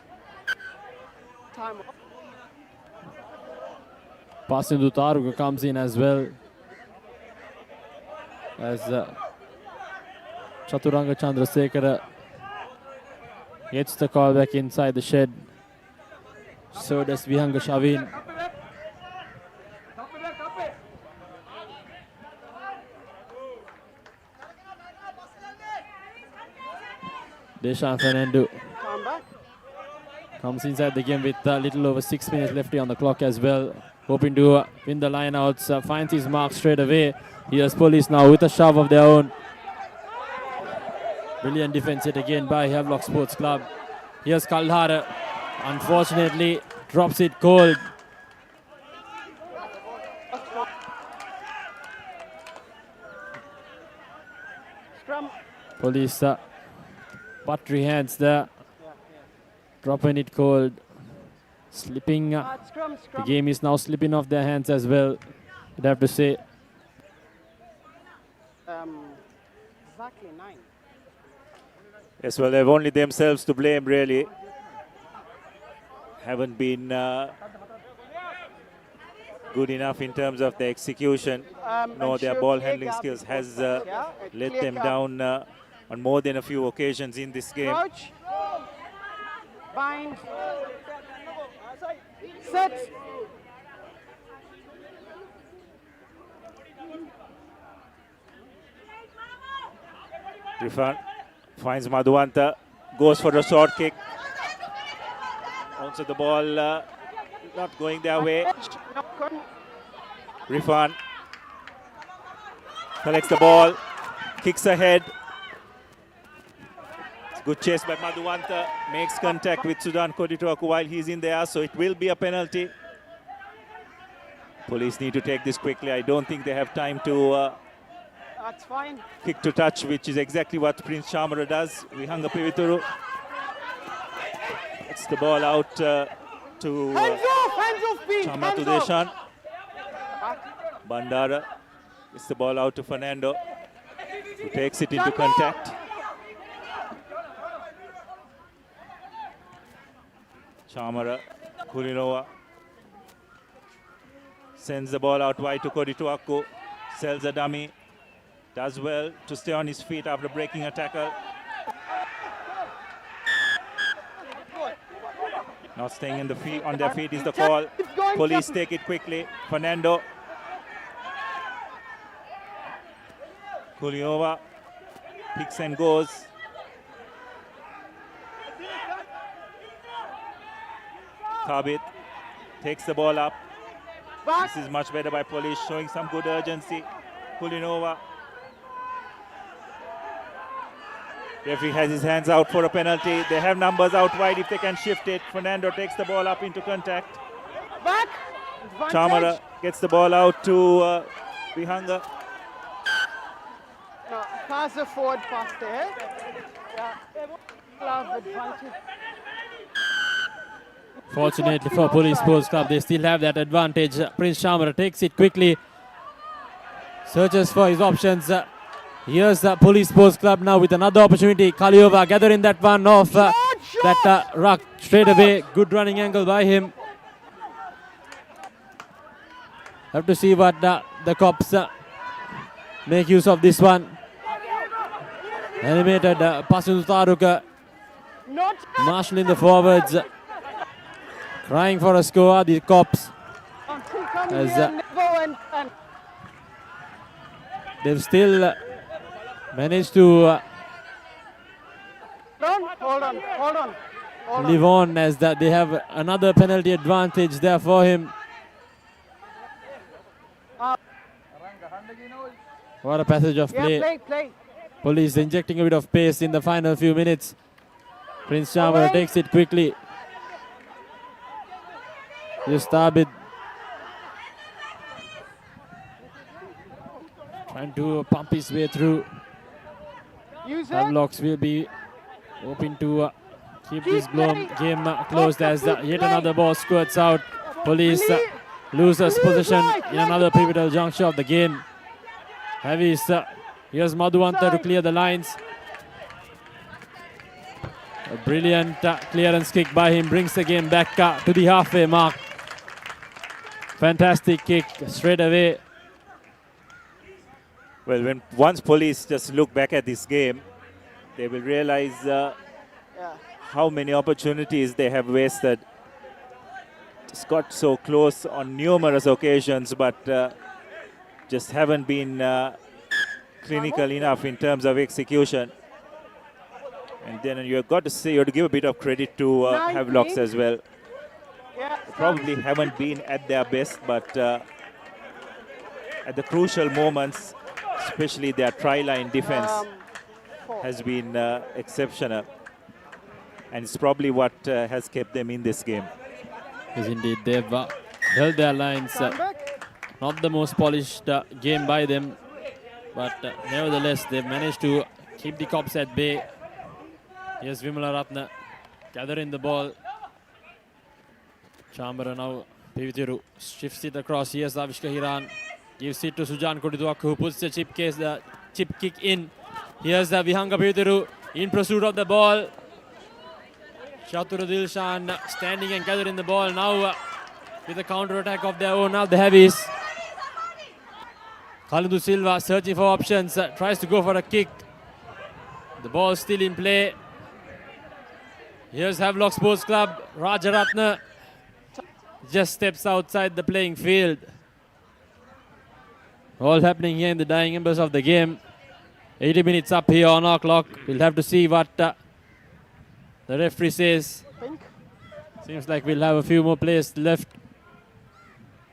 time off. Pasindu Taruga comes in as well, as Chaturanga Chandrasekhara gets the call back inside the shed. So does Vihanga Shavin. Deshan Fernando comes inside the game with a little over 6 minutes left on the clock as well. Hoping to win the lineouts, finds his mark straight away. Here's Police now with a shove of their own. Brilliant defense hit again by Havlock Sports Club. Here's Kaldhara. Unfortunately, drops it cold. Scrum. Police buttery hands there. Dropping it cold. Slipping. The game is now slipping off their hands as well, I'd have to say. Exactly 9. Yes, well, they've only themselves to blame, really. Haven't been good enough in terms of the execution. No, their ball handling skills has let them down on more than a few occasions in this game. Crouch. Bind. Set. Rifan finds Madhuwanta, goes for a short kick. Also the ball not going their way. Rifan collects the ball, kicks ahead. Good chase by Madhuwanta, makes contact with Sudan Koditoku while he's in there, so it will be a penalty. Police need to take this quickly. I don't think they have time to That's fine. kick to touch, which is exactly what Prince Chamara does. Vihanga Pivituru It's the ball out to Hands off, Pete. Chama Hands to off. Deshan. Bandara. It's the ball out to Fernando, who takes it into contact. Chamara, Kulinova sends the ball out wide to Kodituaku. Sells a dummy. Does well to stay on his feet after breaking a tackle. Not staying in the feet, on their feet is the call. Police take it quickly. Fernando. Kulinova picks and goes. Khabit takes the ball up. This is much better by Police, showing some good urgency. Kulinova. Referee has his hands out for a penalty. They have numbers out wide if they can shift it. Fernando takes the ball up into contact. Back. Chamara gets the ball out to Vihanga. No, pass the forward pass there. Yeah. Love advantage. Fortunately for Police Sports Club, they still have that advantage. Prince Chamara takes it quickly. Searches for his options. Here's the Police Sports Club now with another opportunity. Kaliova gathering that one off that ruck straight away. Good running angle by him. Have to see what the cops make use of this one. Animated Pasun Taruka marshalling the forwards. Crying for a score, the cops. As they've still managed to Hold on. live on, as that they have another penalty advantage there for him. What a passage of play. Play. Police injecting a bit of pace in the final few minutes. Prince Chamara takes it quickly. Just Abid trying to pump his way through. Havlocks will be hoping to keep this game closed as yet another ball squirts out. Police loses possession in another pivotal juncture of the game. Heavies, here's Madhuanta to clear the lines. A brilliant clearance kick by him brings the game back to the halfway mark. Fantastic kick straight away. Well, once Police just look back at this game, they will realize how many opportunities they have wasted. Just got so close on numerous occasions, but just haven't been clinical enough in terms of execution. And then you've got to say, you have to give a bit of credit to Havlocks as well. Probably haven't been at their best, but at the crucial moments, especially their try-line defense has been exceptional. And it's probably what has kept them in this game. Yes, indeed. They've held their lines. Not the most polished game by them, but nevertheless, they've managed to keep the cops at bay. Yes, Vimala Ratna gathering the ball. Chamara now, Pivitiru shifts it across. Here's Avishka Hiran. Gives it to Sujan Kodituak, who puts the chip kick in. Here's the Vihanga Pivitiru in pursuit of the ball. Chatura Dilshan standing and gathering the ball now with a counter attack of their own. Now the heavies. Khalindu Silva searching for options. Tries to go for a kick. The ball still in play. Here's Havelock Sports Club. Rajaratna just steps outside the playing field. All happening here in the dying embers of the game. 80 minutes up here on our clock. We'll have to see what the referee says. Seems like we'll have a few more plays left.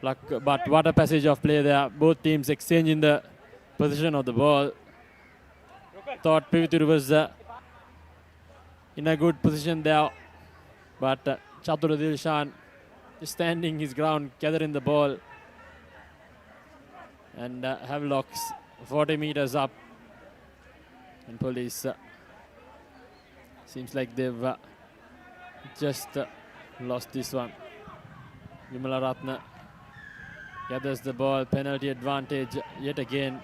But what a passage of play there. Both teams exchanging the position of the ball. Thought Pivituru was in a good position there. But Chatura Dilshan is standing his ground, gathering the ball. And Havlocks 40 meters up. And Police seems like they've just lost this one. Vimala Ratna gathers the ball, penalty advantage yet again.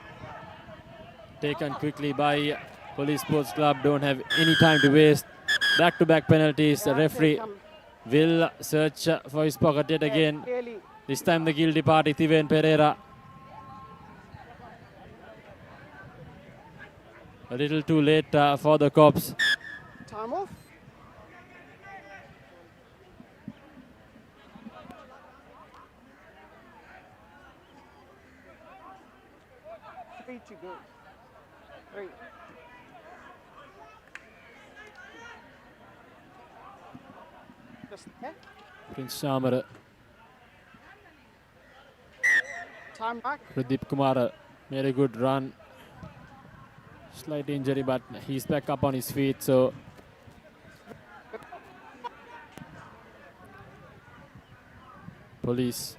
Taken quickly by Police Sports Club, don't have any time to waste. Back-to-back penalties, the referee will search for his pocket yet again. This time the guilty party, Thiven Pereira. A little too late for the cops. Time off. Three to go. Three. Just there. Prince Shamara. Time back. Pradeep Kumar made a good run. Slight injury, but he's back up on his feet, so Police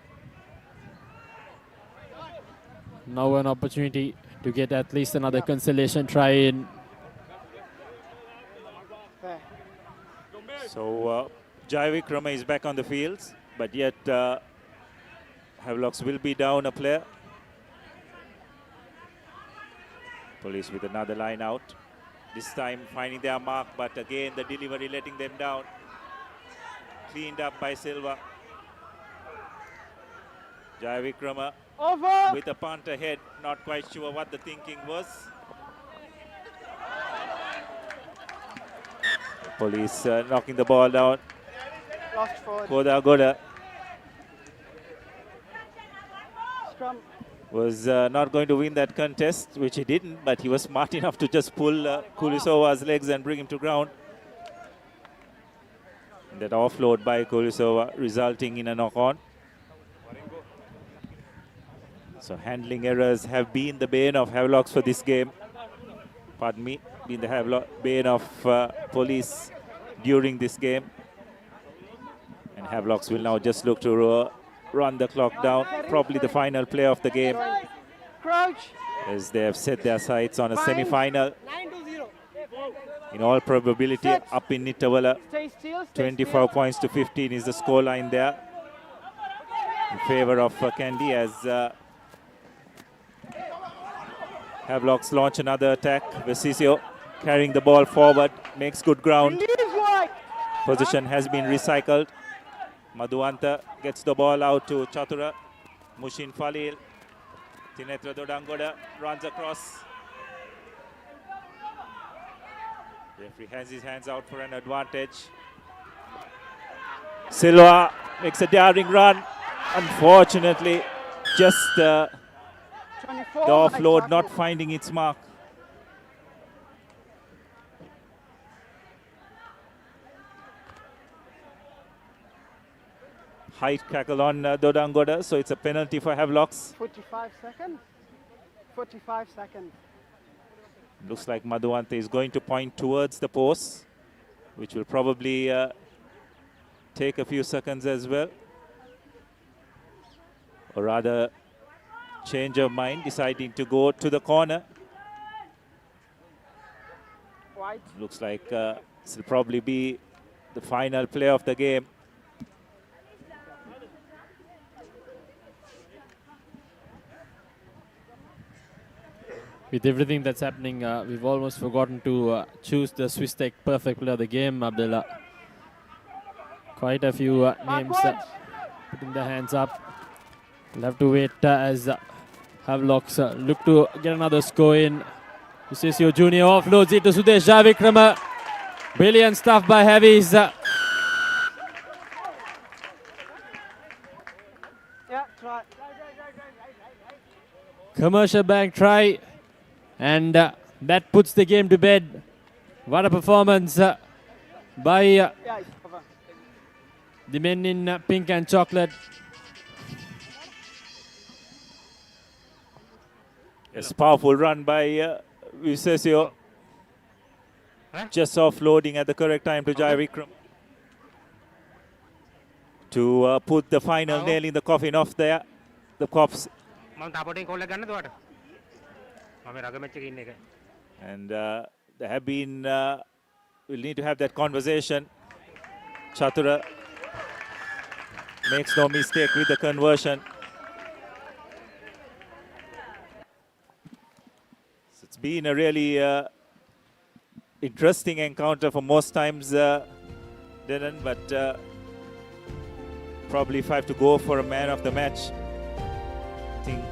now an opportunity to get at least another consolation try in. So Jai Vikrama is back on the fields, but yet Havlocks will be down a player. Police with another line out. This time finding their mark, but again the delivery letting them down. Cleaned up by Silva. Jai Vikrama over with a punt ahead. Not quite sure what the thinking was. Police knocking the ball down. Lost forward. Koda Goda Scrum. was not going to win that contest, which he didn't, but he was smart enough to just pull Kulisova's legs and bring him to ground. And that offload by Kulisova resulting in a knock-on. So handling errors have been the bane of Havelocks for this game. Pardon me, been the bane of Police during this game. And Havelocks will now just look to run the clock down. Probably the final play of the game, Crouch. as they have set their sights on a semi-final. In all probability, up in Nittavala. Stay still. 24 points to 15 is the scoreline there in favor of Kandy, as Havlocks launch another attack. Vesisio carrying the ball forward, makes good ground. Position has been recycled. Madhuanta gets the ball out to Chatura. Mushin Falil. Tinetra Dodangoda runs across. Referee has his hands out for an advantage. Silva makes a daring run. Unfortunately, just the offload not finding its mark. Height tackle on Dodangoda, so it's a penalty for Havlocks. 45 seconds. 45 seconds. Looks like Madhuante is going to point towards the post, which will probably take a few seconds as well. Or rather, change of mind, deciding to go to the corner. White. Looks like this will probably be the final play of the game. With everything that's happening, we've almost forgotten to choose the Swiss Tech perfect player of the game, Abdullah. Quite a few names putting their hands up. We'll have to wait as Havlocks look to get another score in. Visesio Junior offloads it to Sudesh Javikrama. Brilliant stuff by Havies. Yeah, try. Commercial Bank try. And that puts the game to bed. What a performance by the men in pink and chocolate. Yes, powerful run by Visesio. Just offloading at the correct time to Jai Vikram to put the final nail in the coffin of the cops. And there have been, we'll need to have that conversation. Chatura makes no mistake with the conversion. So it's been a really interesting encounter for most times, Dylan, but probably if I have to go for a man of the match, I think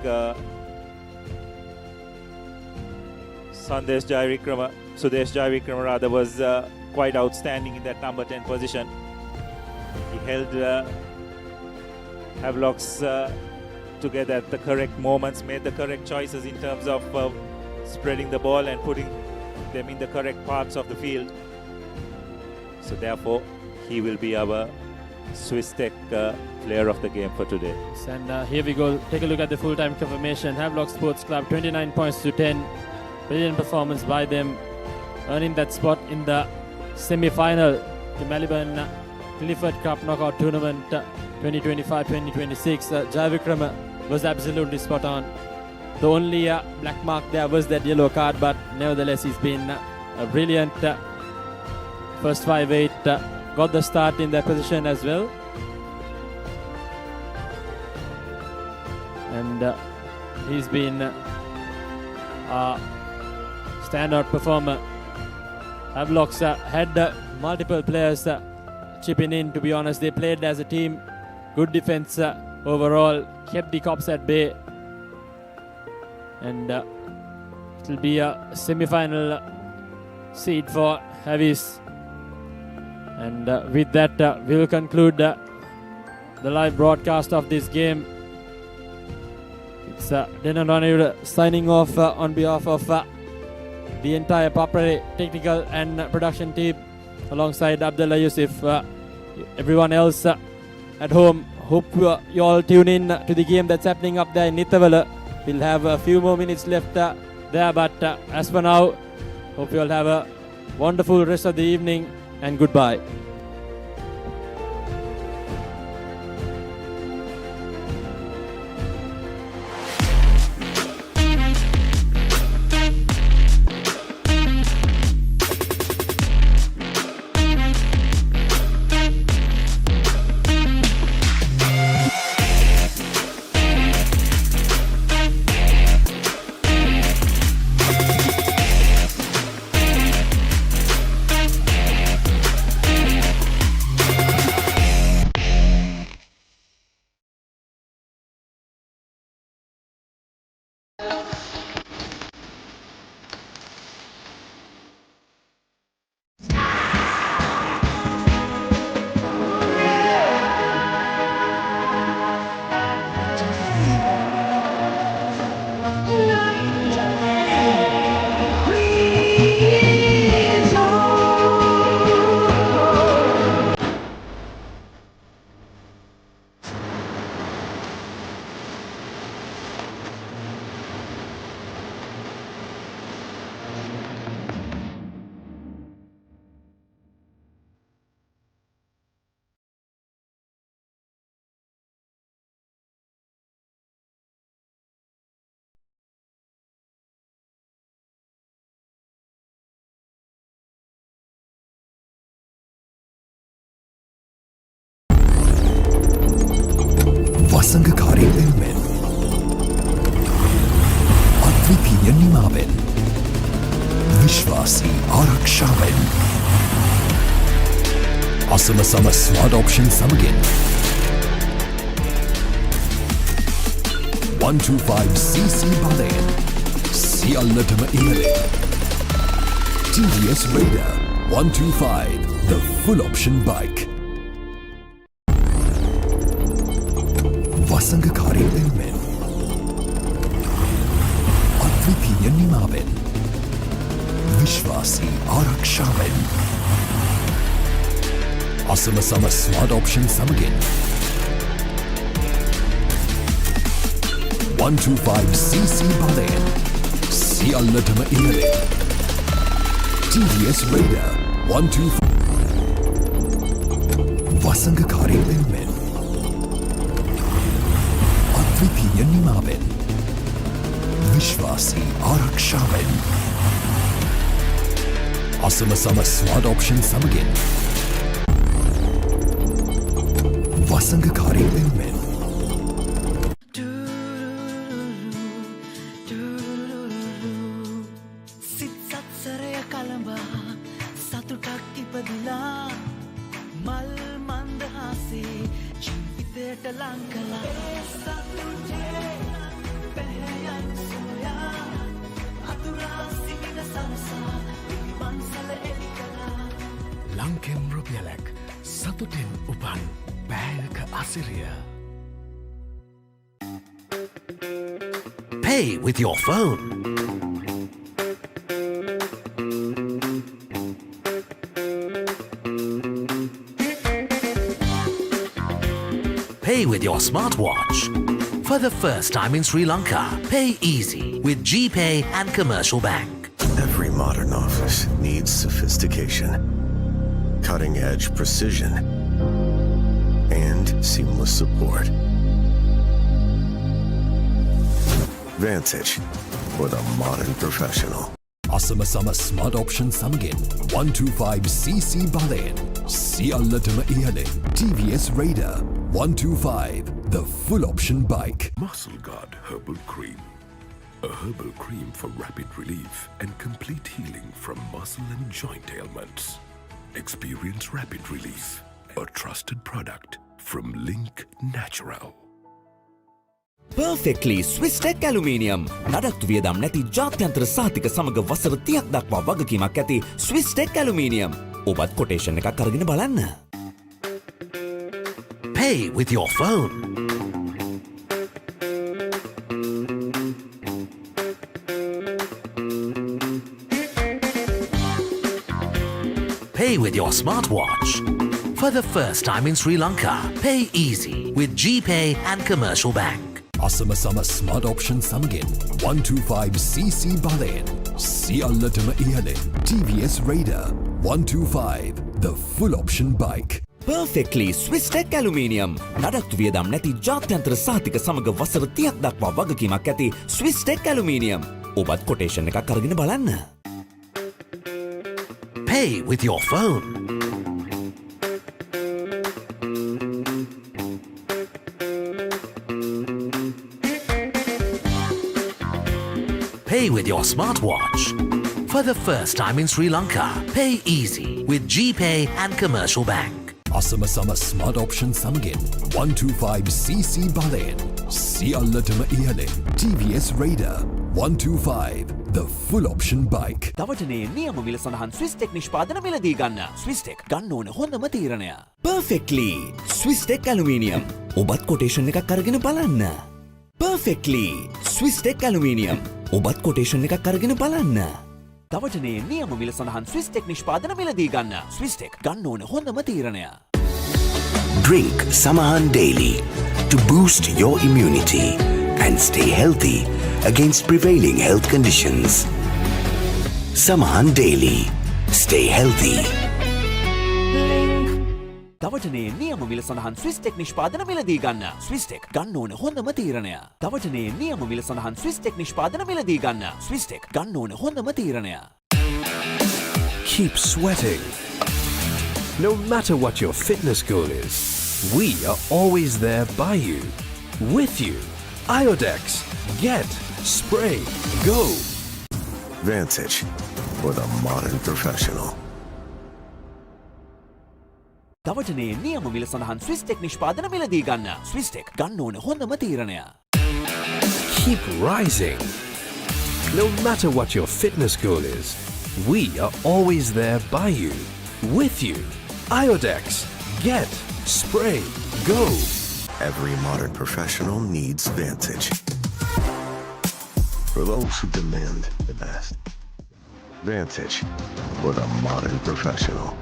Sudesh Jaivikrama rather was quite outstanding in that number 10 position. He held Havlocks together at the correct moments, made the correct choices in terms of spreading the ball and putting them in the correct parts of the field. So therefore, he will be our Swiss Tech player of the game for today. And here we go. Take a look at the full-time confirmation. Havlock Sports Club, 29 points to 10. Brilliant performance by them, earning that spot in the semi-final, the Maliban Clifford Cup Knockout Tournament 2025-2026. Jaivikrama was absolutely spot on. The only black mark there was that yellow card, but nevertheless he's been a brilliant first 5-8. Got the start in that position as well. And he's been a standout performer. Havlocks had multiple players chipping in, to be honest. They played as a team. Good defense overall. Kept the Cops at bay. And it will be a semi-final seed for Havis. And with that, we will conclude the live broadcast of this game. It's Denan Ranayuda signing off on behalf of the entire Papare technical and production team, alongside Abdullah Yusuf. Everyone else at home, hope you all tune in to the game that's happening up there in Nithavala. We'll have a few more minutes left there, but as for now, hope you all have a wonderful rest of the evening, and goodbye. වසඟකාරී වෙනුවෙන් අද්විතීය නිමාවෙන් විශ්වාසී ආරක්ෂාවෙන් අසමසම smart option සමගින් 125cc බලයෙන් සියල්ලටම ඉහළින් TVS Raider 125, the full option bike. වසඟකාරී වෙනුවෙන් අද්විතීය නිමාවෙන් විශ්වාසී ආරක්ෂාවෙන් අසමසම smart option සමගින් 125cc බලයෙන් සියල්ලටම ඉහළින් TVS Raider 125 වසඟකාරී වෙනුවෙන් අද්විතීය නිමාවෙන් විශ්වාසී ආරක්ෂාවෙන් අසමසම smart option සමගින් වසංගකාරී වෙනුවෙන්. සිත් සත්සරය කළඹා සතුටක් ඉපදිලා මල් මන්දහසේ ජීවිතයට ලං කළා සතුටේ පැහැයන් සොයා අතුරා සිහින සරසා පිළිවන්සල එලි කළා ලංකෙම් රුපියලක් සතුටෙන් උපන් බෑයක අසිරිය. Pay with your phone. Pay with your smartwatch. For the first time in Sri Lanka, pay easy with GPay and Commercial Bank. Every modern office needs sophistication, cutting-edge precision, and seamless support. Vantage for the modern professional. අසම සම smart option සමගින් 125cc බලයෙන් සියල්ලටම ඉහළින් TVS Raider 125 the full option bike. Muscle Guard Herbal Cream. A herbal cream for rapid relief and complete healing from muscle and joint ailments. Experience rapid relief. A trusted product from Link Natural. Perfectly Swiss Tech Aluminium. නඩත්තු වියදම් නැති ජාත්‍යන්තර සහතික සමග වසර 30ක් දක්වා වගකීමක් ඇති Swiss Tech Aluminium. ඔබත් කොටේෂන් එකක් අරගෙන බලන්න. Pay with your phone. Pay with your smartwatch. For the first time in Sri Lanka, pay easy with GPay and Commercial Bank. අසම සම ස්මර්ට් ඔප්ෂන් සමගින් 125cc බලයෙන් සියල්ලටම ඉහළින් TVS Raider 125 the full option bike. Perfectly Swiss Tech Aluminium. නඩත්තු වියදම් නැති ජාත්‍යන්තර සහතික සමග වසර 30ක් දක්වා වගකීමක් ඇති Swiss Tech Aluminium. ඔබත් කොටේෂන් එකක් අරගෙන බලන්න. Pay with your phone. Pay with your smartwatch. For the first time in Sri Lanka, pay easy with GPay and Commercial Bank. අසම සම ස්මර්ට් ඔප්ෂන් සමගින් 125cc බලයෙන් සියල්ලටම ඉහළින් TVS Raider 125 the full option bike. තවටනේ නියම මිල සඳහන් Swiss Tech නිෂ්පාදන මිලදී ගන්න. Swiss Tech ගන්න ඕන හොඳම තීරණය. Perfectly Swiss Tech Aluminium. ඔබත් කොටේෂන් එකක් අරගෙන බලන්න. Perfectly Swiss Tech Aluminium. ඔබත් කොටේෂන් එකක් අරගෙන බලන්න. තවටනේ නියම මිල සඳහන් Swiss Tech නිෂ්පාදන මිලදී ගන්න. Swiss Tech ගන්න ඕන හොඳම තීරණය. Drink Samahan daily to boost your immunity and stay healthy against prevailing health conditions. Samahan daily. Stay healthy. තවටනේ නියම මිල සඳහන් Swiss Tech නිෂ්පාදන මිලදී ගන්න. Swiss Tech ගන්න ඕන හොඳම තීරණය. තවටනේ නියම මිල සඳහන් Swiss Tech නිෂ්පාදන මිලදී ගන්න. Swiss Tech ගන්න ඕන හොඳම තීරණය. Keep sweating. No matter what your fitness goal is, we are always there by you, with you. Iodex. Get, spray, go. Vantage for the modern professional. තවටනේ නියම මිල සඳහන් Swiss Tech නිෂ්පාදන මිලදී ගන්න. Swiss Tech ගන්න ඕන හොඳම තීරණය. Keep rising. No matter what your fitness goal is, we are always there by you, with you. Iodex. Get, spray, go. Every modern professional needs Vantage. For those who demand the best. Vantage for the modern professional.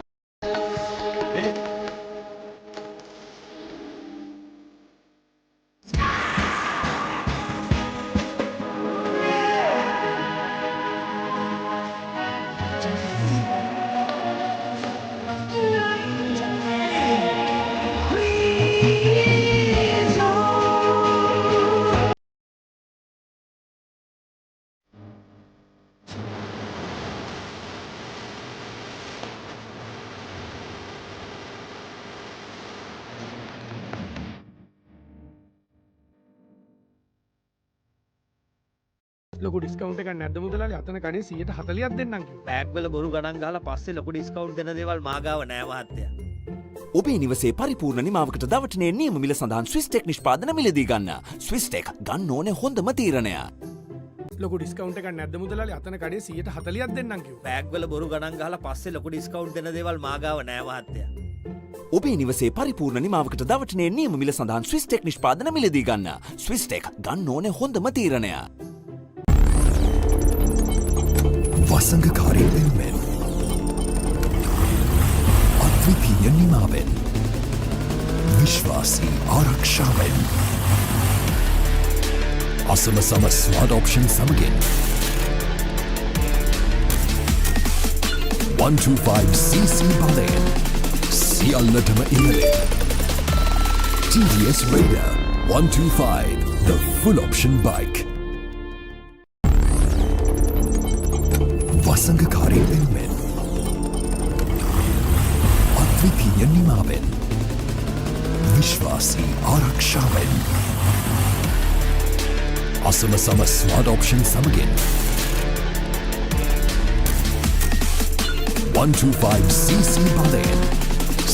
ලොකු discount එකක් නැද්ද මුදලාලි? අතන කඩේ 140ක් දෙන්නම් කිව්වා. Bag වල බොරු ගණන් ගහලා පස්සේ ලොකු ඩිස්කවුන්ට් දෙන දේවල් මා ගාව නෑ මහත්තයා. ඔබේ නිවසේ පරිපූර්ණ නිමාවකට දවටනේ නියම මිල සඳහන් ස්විස්ටෙක් නිෂ්පාදන මිලදී ගන්න. ස්විස්ටෙක් ගන්න ඕනේ හොඳම තීරණය. ලොකු ඩිස්කවුන්ට් එකක් නැද්ද මුදලාලි? අතන කඩේ 140ක් දෙන්නම් කිව්වා. බෑග් වල බොරු ගණන් ගහලා පස්සේ ලොකු ඩිස්කවුන්ට් දෙන දේවල් මා ගාව නෑ මහත්තයා. ඔබේ නිවසේ පරිපූර්ණ නිමාවකට දවටනේ නියම මිල සඳහන් ස්විස්ටෙක් නිෂ්පාදන මිලදී ගන්න. ස්විස්ටෙක් ගන්න ඕනේ හොඳම තීරණය. වසංගකාරී වෙනුවෙන් අද්විතීය නිමාවෙන් විශ්වාසී ආරක්ෂාවෙන් අසමසම ස්මාර්ට් ඔප්ෂන් සමගින් 125cc බලයෙන් සියල්ලටම ඉහළින් TVS Raider 125 the full option bike. වසංගකාරී වෙනුවෙන් අද්විතීය නිමාවෙන් විශ්වාසී ආරක්ෂාවෙන් අසමසම ස්මාර්ට් ඔප්ෂන් සමගින් 125cc බලයෙන්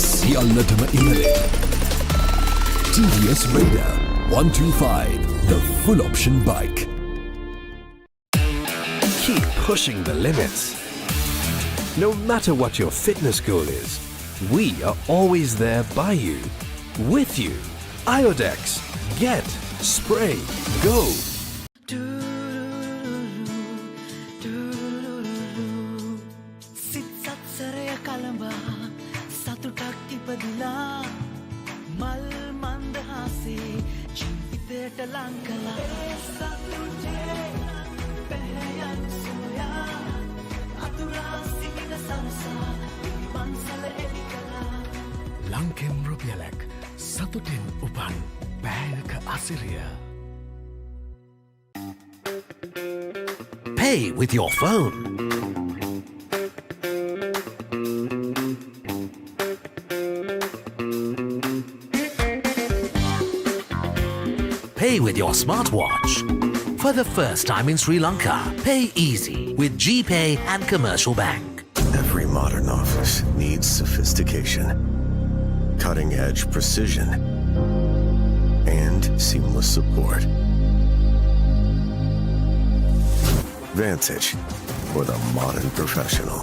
සියල්ලටම ඉහළින් TVS Raider 125 the full option bike. Keep pushing the limits. No matter what your fitness goal is, we are always there by you, with you. Iodex. Get, spray, go. සිත් සත්සරය කළඹා සතුටක් ඉපදිලා මල් මන්දහාසේ ජීවිතයට ලං කළා සතුටේ පැහැයන් සොයා අතුරා සිහින සරසා පන්සල එලි කළා ලංකෙම් රුපියලක් සතුටෙන් උපන් බෑයක අසිරිය. Pay with your phone. Pay with your smartwatch. For the first time in Sri Lanka, pay easy with GPay and Commercial Bank. Every modern office needs sophistication, cutting-edge precision, and seamless support. Vantage for the modern professional.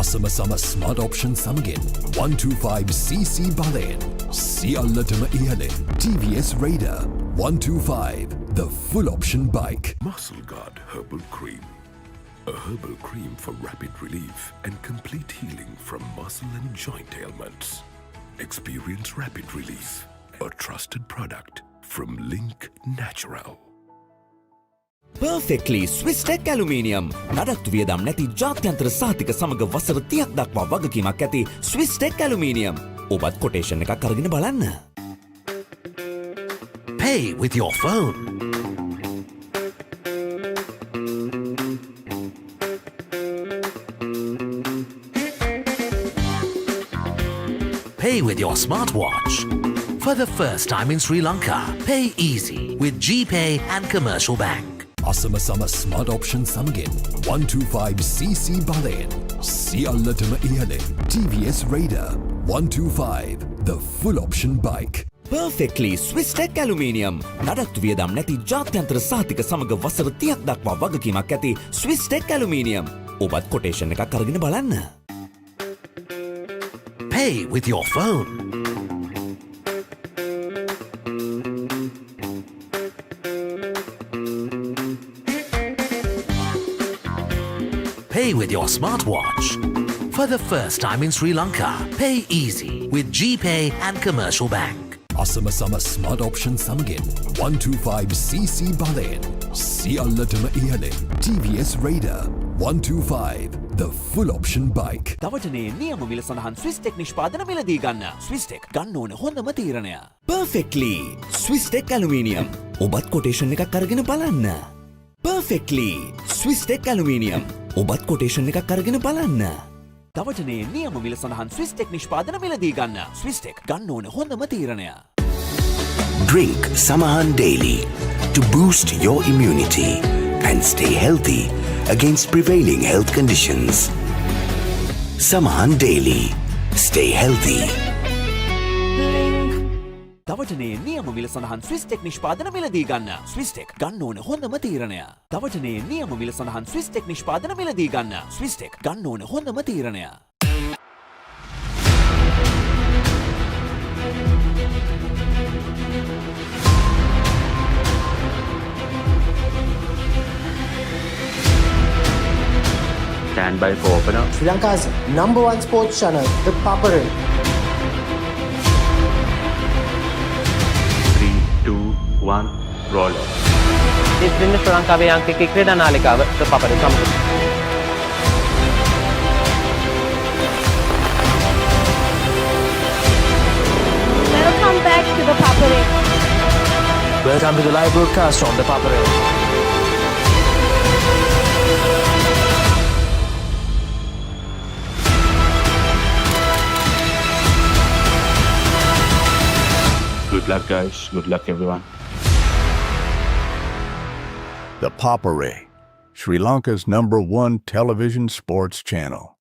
අසමසම smart option සමගින් 125cc බලයෙන් සියල්ලටම ඉහළින් TVS Raider 125 the full option bike. Muscle Guard Herbal Cream. A herbal cream for rapid relief and complete healing from muscle and joint ailments. Experience rapid relief. A trusted product from Link Natural. Perfectly Swisstech Aluminium. නඩත්තු වියදම් නැති ජාත්‍යන්තර සහතික සමග වසර 30ක් දක්වා වගකීමක් ඇති Swisstech Aluminium. ඔබත් කොටේෂන් එකක් අරගෙන බලන්න. Pay with your phone. Pay with your smartwatch. For the first time in Sri Lanka, pay easy with GPay and Commercial Bank. අසමසම ස්මාර්ට් ඔප්ෂන් සමගින් 125cc බලයෙන් සියල්ලටම ඉහළින් TVS Raider 125 the full option bike. Perfectly Swisstech Aluminium. නඩත්තු වියදම් නැති ජාත්‍යන්තර සහතික සමග වසර 30ක් දක්වා වගකීමක් ඇති Swisstech Aluminium. ඔබත් කොටේෂන් එකක් අරගෙන බලන්න. Pay with your phone. Pay with your smartwatch. For the first time in Sri Lanka, pay easy with GPay and Commercial Bank. අසමසම ස්මාර්ට් ඔප්ෂන් සමගින් 125cc බලයෙන් සියල්ලටම ඉහළින් TVS Raider 125 the full option bike. දවටනේ නියම මිල සඳහන් Swisstech නිෂ්පාදන මිලදී ගන්න. Swisstech ගන්න ඕන හොඳම තීරණය. Perfectly Swisstech Aluminium. ඔබත් කොටේෂන් එකක් අරගෙන බලන්න. Perfectly Swisstech Aluminium. ඔබත් කොටේෂන් එකක් අරගෙන බලන්න. දවටනේ නියම මිල සඳහන් Swisstech නිෂ්පාදන මිලදී ගන්න. Swisstech ගන්න ඕන හොඳම තීරණය. Drink Samahan daily to boost your immunity and stay healthy against prevailing health conditions. Samahan Daily. Stay healthy. දවටනේ නියම මිල සඳහන් ස්විස්ටෙක් නිෂ්පාදන මිලදී ගන්න. ස්විස්ටෙක් ගන්න ඕන හොඳම තීරණය. දවටනේ නියම මිල සඳහන් ස්විස්ටෙක් නිෂ්පාදන මිලදී ගන්න. ස්විස්ටෙක් ගන්න ඕන හොඳම තීරණය. Stand by for opener. Sri Lanka's #1 sports channel, the Papare. 3, 2, 1, roll on. ඉතින් ශ්‍රී ලංකාවේ අංකික ක්‍රීඩා නාලිකාව the Papare සමග. Welcome back to the Papare. Welcome to the live broadcast from the Papare. Good luck, guys. Good luck, everyone. The Papare, Sri Lanka's #1 television sports channel.